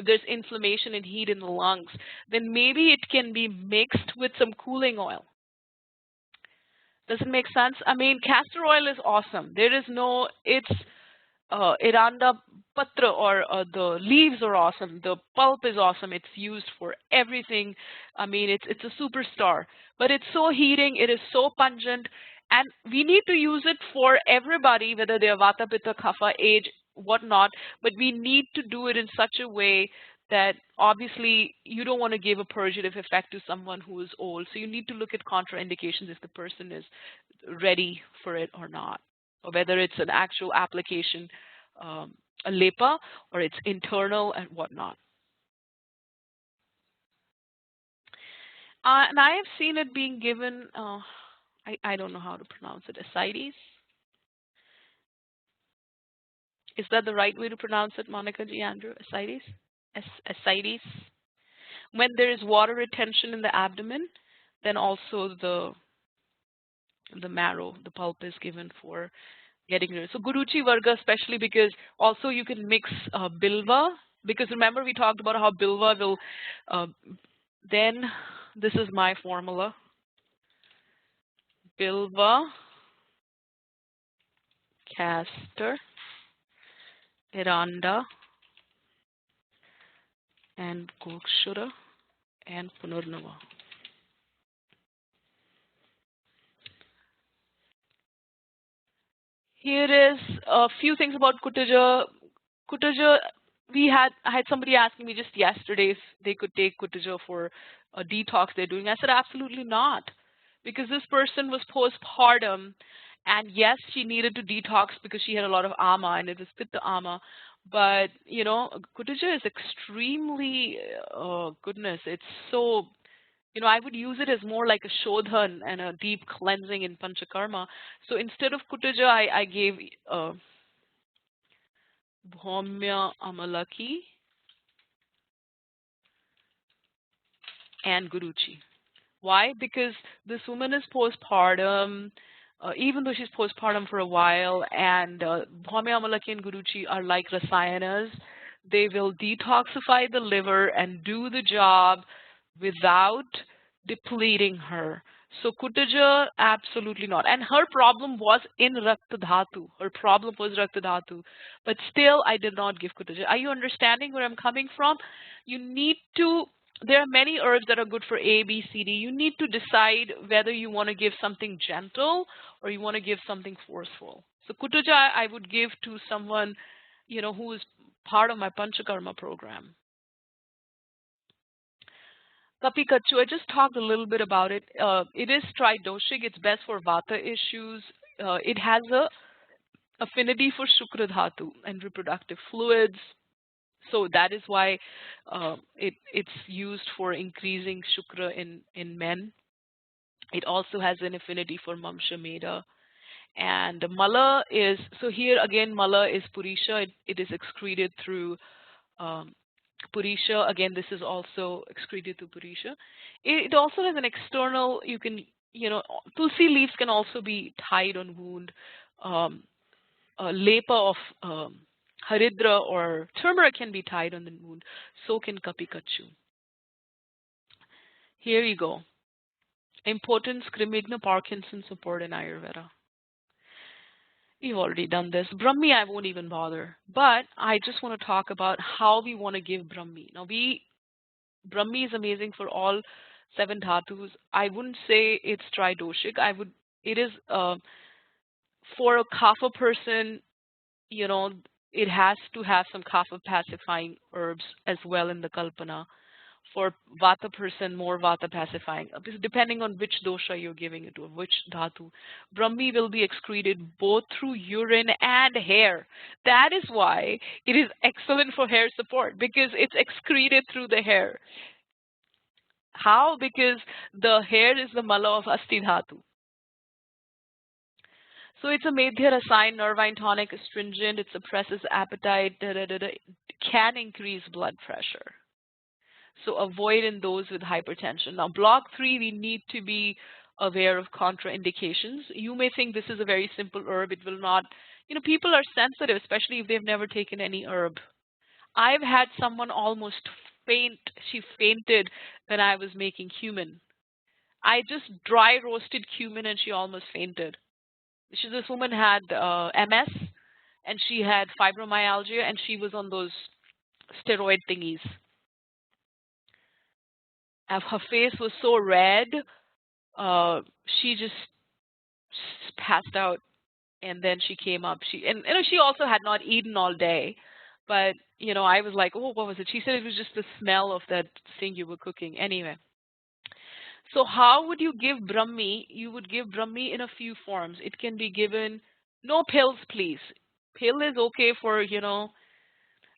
there's inflammation and heat in the lungs, then maybe it can be mixed with some cooling oil. Does it make sense? I mean, castor oil is awesome. It's Iranda patra, or the leaves are awesome. The pulp is awesome. It's used for everything. I mean, it's a superstar. But it's so heating. It is so pungent. And we need to use it for everybody, whether they're Vata, Pitta, Kapha, age, whatnot. But we need to do it in such a way that obviously you don't want to give a purgative effect to someone who is old. So you need to look at contraindications if the person is ready for it or not, or whether it's an actual application, a lepa, or it's internal and whatnot. And I have seen it being given, I don't know how to pronounce it, ascites. Is that the right way to pronounce it, Monica G. Andrew? Ascites? Ascites. When there is water retention in the abdomen, then also the marrow, the pulp is given for getting rid of. So Guduchyadi Varga, especially because also you can mix bilva, because remember we talked about how bilva will, then this is my formula. Bilva, castor, Iranda, and Gokshura, and Punarnava. Here is a few things about Kutuja. Kutuja, I had somebody asking me just yesterday if they could take Kutuja for a detox they're doing. I said absolutely not, because this person was postpartum, and yes, she needed to detox because she had a lot of ama, and it was pitta ama. But Kutuja is extremely, goodness, it's so, I would use it as more like a shodhan and a deep cleansing in panchakarma. So instead of Kutuja, I gave Bhaumya Amalaki and Guruchi. Why? Because this woman is postpartum, even though she's postpartum for a while, and Bhaumya Amalaki and Guruchi are like rasayanas. They will detoxify the liver and do the job without depleting her. So Kutaja, absolutely not. And her problem was in Rakta Dhatu. Her problem was Rakta Dhatu. But still, I did not give Kutaja. Are you understanding where I'm coming from? You need to, there are many herbs that are good for A, B, C, D. You need to decide whether you want to give something gentle or you want to give something forceful. So Kutaja, I would give to someone, who is part of my Panchakarma program. Kapikachu, I just talked a little bit about it. It is tridoshic. It's best for vata issues. It has a affinity for shukra dhatu and reproductive fluids. So that is why it's used for increasing shukra in men. It also has an affinity for mamsha meda. And mala is, so here again, mala is purisha. It is excreted through um, Purisha. Again, this is also excreted to Purisha. It also has an external, Tulsi leaves can also be tied on wound. A lepa of haridra or turmeric can be tied on the wound. So can kapikachu. Here you go. Importance, Crimigna, Parkinson support in Ayurveda. We've already done this. Brahmi, I won't even bother. But I just want to talk about how we want to give Brahmi. Now, Brahmi is amazing for all seven dhatus. I wouldn't say it's tridoshic. It is for a kapha person, it has to have some kapha pacifying herbs as well in the kalpana. For vata person, more vata pacifying, depending on which dosha you're giving it to, which dhatu. Brahmi will be excreted both through urine and hair. That is why it is excellent for hair support, because it's excreted through the hair. How? Because the hair is the mala of Asti Dhatu. So it's a Medhya Rasayan, nervine tonic, astringent, it suppresses appetite, can increase blood pressure. So avoid in those with hypertension. Now, block 3, we need to be aware of contraindications. You may think this is a very simple herb. It will not, people are sensitive, especially if they've never taken any herb. I've had someone almost faint. She fainted when I was making cumin. I just dry roasted cumin and she almost fainted. This woman had MS and she had fibromyalgia and she was on those steroid thingies. Her face was so red, she just passed out, and then she came up. She also had not eaten all day, but I was like, oh, what was it? She said it was just the smell of that thing you were cooking. Anyway. So how would you give Brahmi? You would give Brahmi in a few forms. It can be given, no pills, please. Pill is okay for,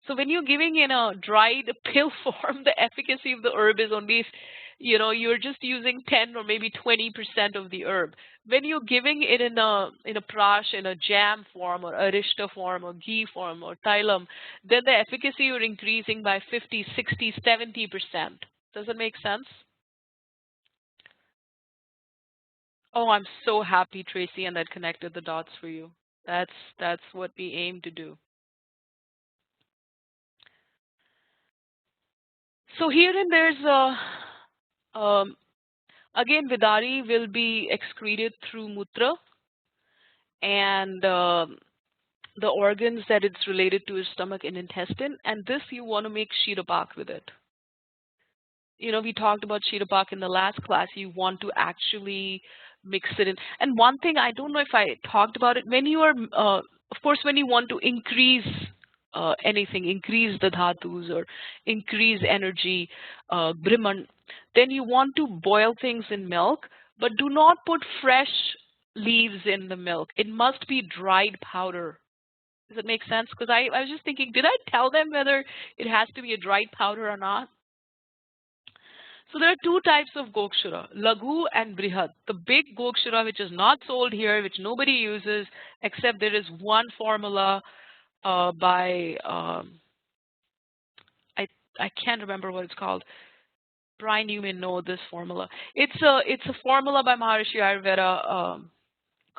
So when you're giving in a dried pill form, the efficacy of the herb is only, you're just using 10 or maybe 20% of the herb. When you're giving it in a prash, in a jam form or arishta form or ghee form or tailam, then the efficacy you're increasing by 50, 60, 70%. Does it make sense? Oh, I'm so happy, Tracy, and that connected the dots for you. That's what we aim to do. So herein there's again Vidari will be excreted through mutra, and the organs that it's related to is stomach and intestine, and this you want to make shirapak with it. We talked about shirapak in the last class. You want to actually mix it in. And one thing, I don't know if I talked about it, when you are, of course, when you want to increase anything, increase the dhatus or increase energy, brahman, then you want to boil things in milk, but do not put fresh leaves in the milk. It must be dried powder. Does it make sense? Because I was just thinking, did I tell them whether it has to be a dried powder or not? So there are two types of gokshura, laghu and brihat. The big gokshura, which is not sold here, which nobody uses, except there is one formula by, I can't remember what it's called. Brian, you may know this formula. It's a formula by Maharishi Ayurveda,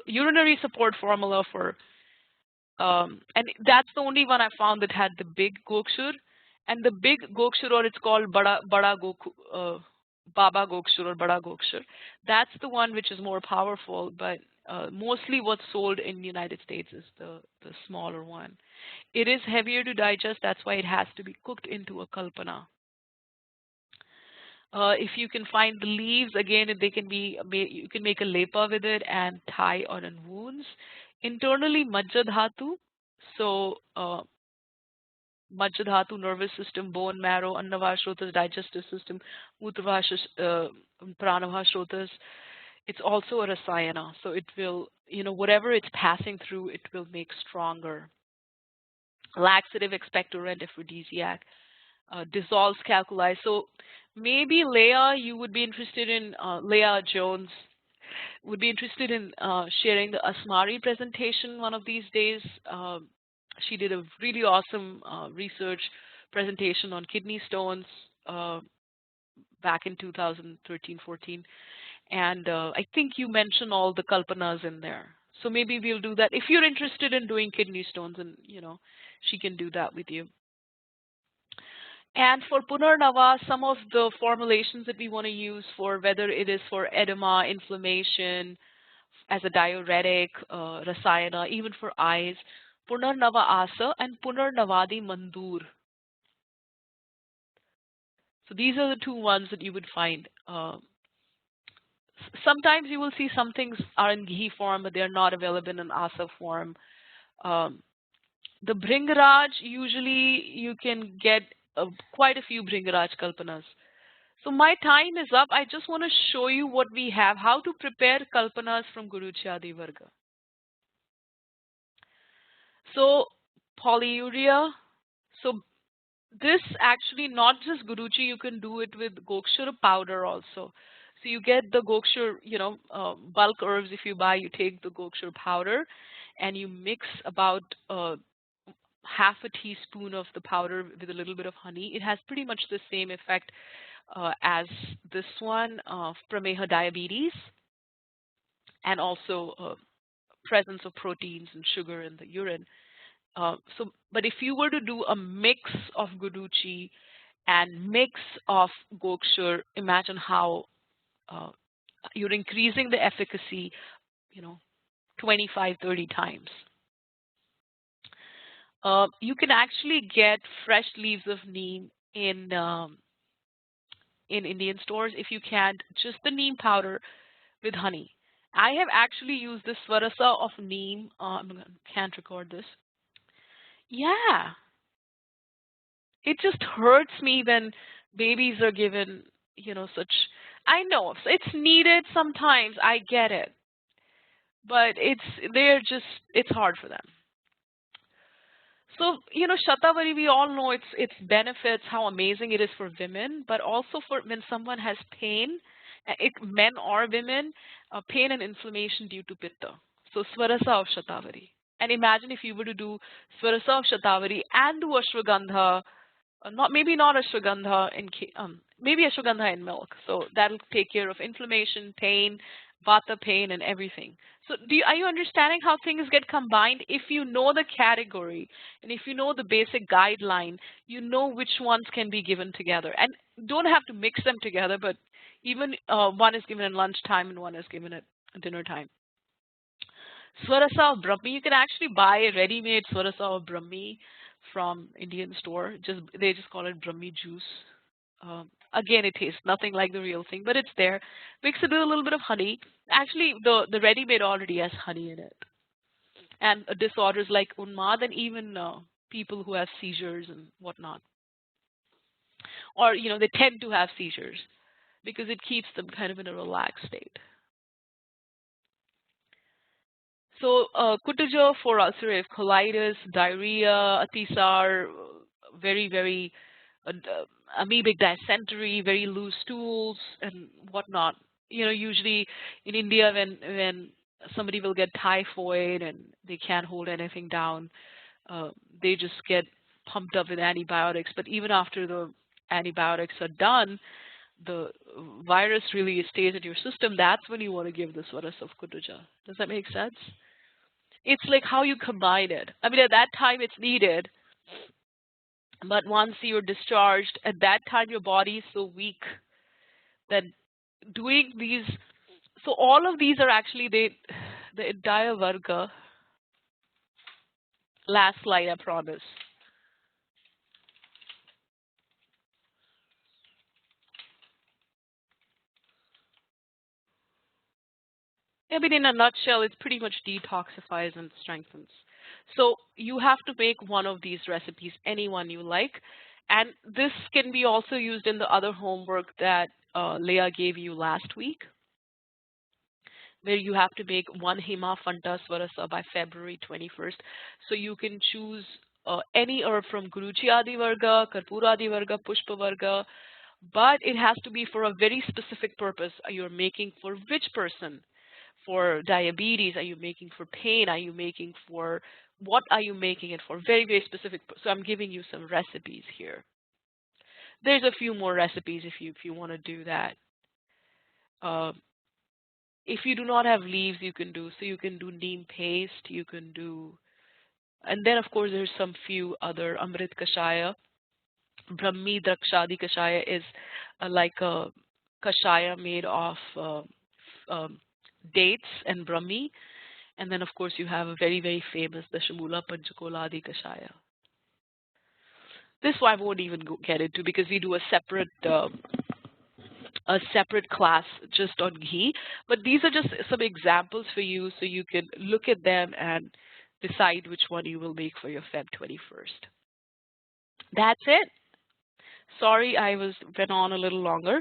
urinary support formula for, and that's the only one I found that had the big gokshur. And the big gokshur, or it's called bada goku, Baba Gokshur or Bada Gokshur. That's the one which is more powerful, but mostly what's sold in the United States is the smaller one. It is heavier to digest, that's why it has to be cooked into a kalpana. If you can find the leaves, again, they can be you can make a lepa with it and tie on wounds. Internally, majja dhatu, so majja dhatu, nervous system, bone marrow, annava shrotas, digestive system, mutrava, pranava shrotas. It's also a rasayana, so it will, whatever it's passing through, it will make stronger. Laxative, expectorant, aphrodisiac, dissolves calculi. So maybe Leah, you would be interested in, Leah Jones would be interested in sharing the Asmari presentation one of these days. She did a really awesome research presentation on kidney stones back in 2013-14. And I think you mentioned all the kalpanas in there. So maybe we'll do that. If you're interested in doing kidney stones, and she can do that with you. And for Punarnava, some of the formulations that we want to use for whether it is for edema, inflammation, as a diuretic, rasayana, even for eyes, Punarnava Asa and Punarnavadi Mandur. So these are the two ones that you would find. Sometimes you will see some things are in Ghi form, but they're not available in Asa form. The Bhringaraj, usually you can get quite a few Bhringaraj Kalpanas. So my time is up. I just want to show you what we have, how to prepare Kalpanas from Guduchyadi Varga. So polyuria. So this actually not just Guduchi, you can do it with Gokshur powder also. So you get the Gokshur, bulk herbs if you buy, you take the Gokshur powder and you mix about half a teaspoon of the powder with a little bit of honey. It has pretty much the same effect as this one, Prameha diabetes, and also presence of proteins and sugar in the urine. But if you were to do a mix of Guduchi and mix of Gokshur, imagine how you're increasing the efficacy, 25, 30 times. You can actually get fresh leaves of neem in Indian stores. If you can't, just the neem powder with honey. I have actually used this Swarasa of neem. I can't record this. Yeah. It just hurts me when babies are given, such. I know it's needed sometimes. I get it. But it's hard for them. So, Shatavari, we all know its benefits, how amazing it is for women, but also for when someone has pain, men or women, pain and inflammation due to pitta. So, Swarasa of Shatavari. And imagine if you were to do Swarasa of Shatavari and do Ashwagandha, maybe not Ashwagandha maybe Ashwagandha in milk. So that'll take care of inflammation, pain, vata pain, and everything. So are you understanding how things get combined? If you know the category and if you know the basic guideline, you know which ones can be given together. And don't have to mix them together, but even one is given at lunchtime and one is given at dinner time. Swarasa of Brahmi, you can actually buy a ready-made Swarasa of Brahmi from Indian store. They just call it Brahmi juice. Again, it tastes nothing like the real thing, but it's there. Mix it with a little bit of honey. Actually, the ready-made already has honey in it. And disorders like Unmad and even people who have seizures and whatnot. Or, they tend to have seizures because it keeps them kind of in a relaxed state. So, Kutuja for ulcerative colitis, diarrhea, atisar, very, very amoebic dysentery, very loose stools, and whatnot. Usually in India, when somebody will get typhoid and they can't hold anything down, they just get pumped up with antibiotics. But even after the antibiotics are done, the virus really stays in your system. That's when you want to give the Swaras of Kutuja. Does that make sense? It's like how you combine it. I mean, at that time it's needed, but once you're discharged, at that time your body is so weak Then doing these, so all of these are actually the entire Varga. Last slide, I promise. I mean, in a nutshell, it pretty much detoxifies and strengthens. So you have to make one of these recipes, any one you like. And this can be also used in the other homework that Leah gave you last week, where you have to make one Hima Fanta Swarasa by February 21st. So you can choose any herb from Guduchyadi Varga, Karpuradi Varga, Pushpa Varga, but it has to be for a very specific purpose. You're making for which person? For diabetes? Are you making for pain? Are you making for what are you making it for? Very, very specific. So I'm giving you some recipes here. There's a few more recipes if you want to do that. Uh, if you do not have leaves, you can do so. You can do neem paste. You can do, and then of course there's some few other Amrit Kashaya. Brahmi Drakshadi Kashaya is like a kashaya made of um, dates and Brahmi. And then, of course, you have a very, very famous Dashamula Panchakoladi Kashaya. This one I won't even get into because we do a separate class just on ghee. But these are just some examples for you so you can look at them and decide which one you will make for your Feb 21st. That's it. Sorry, went on a little longer.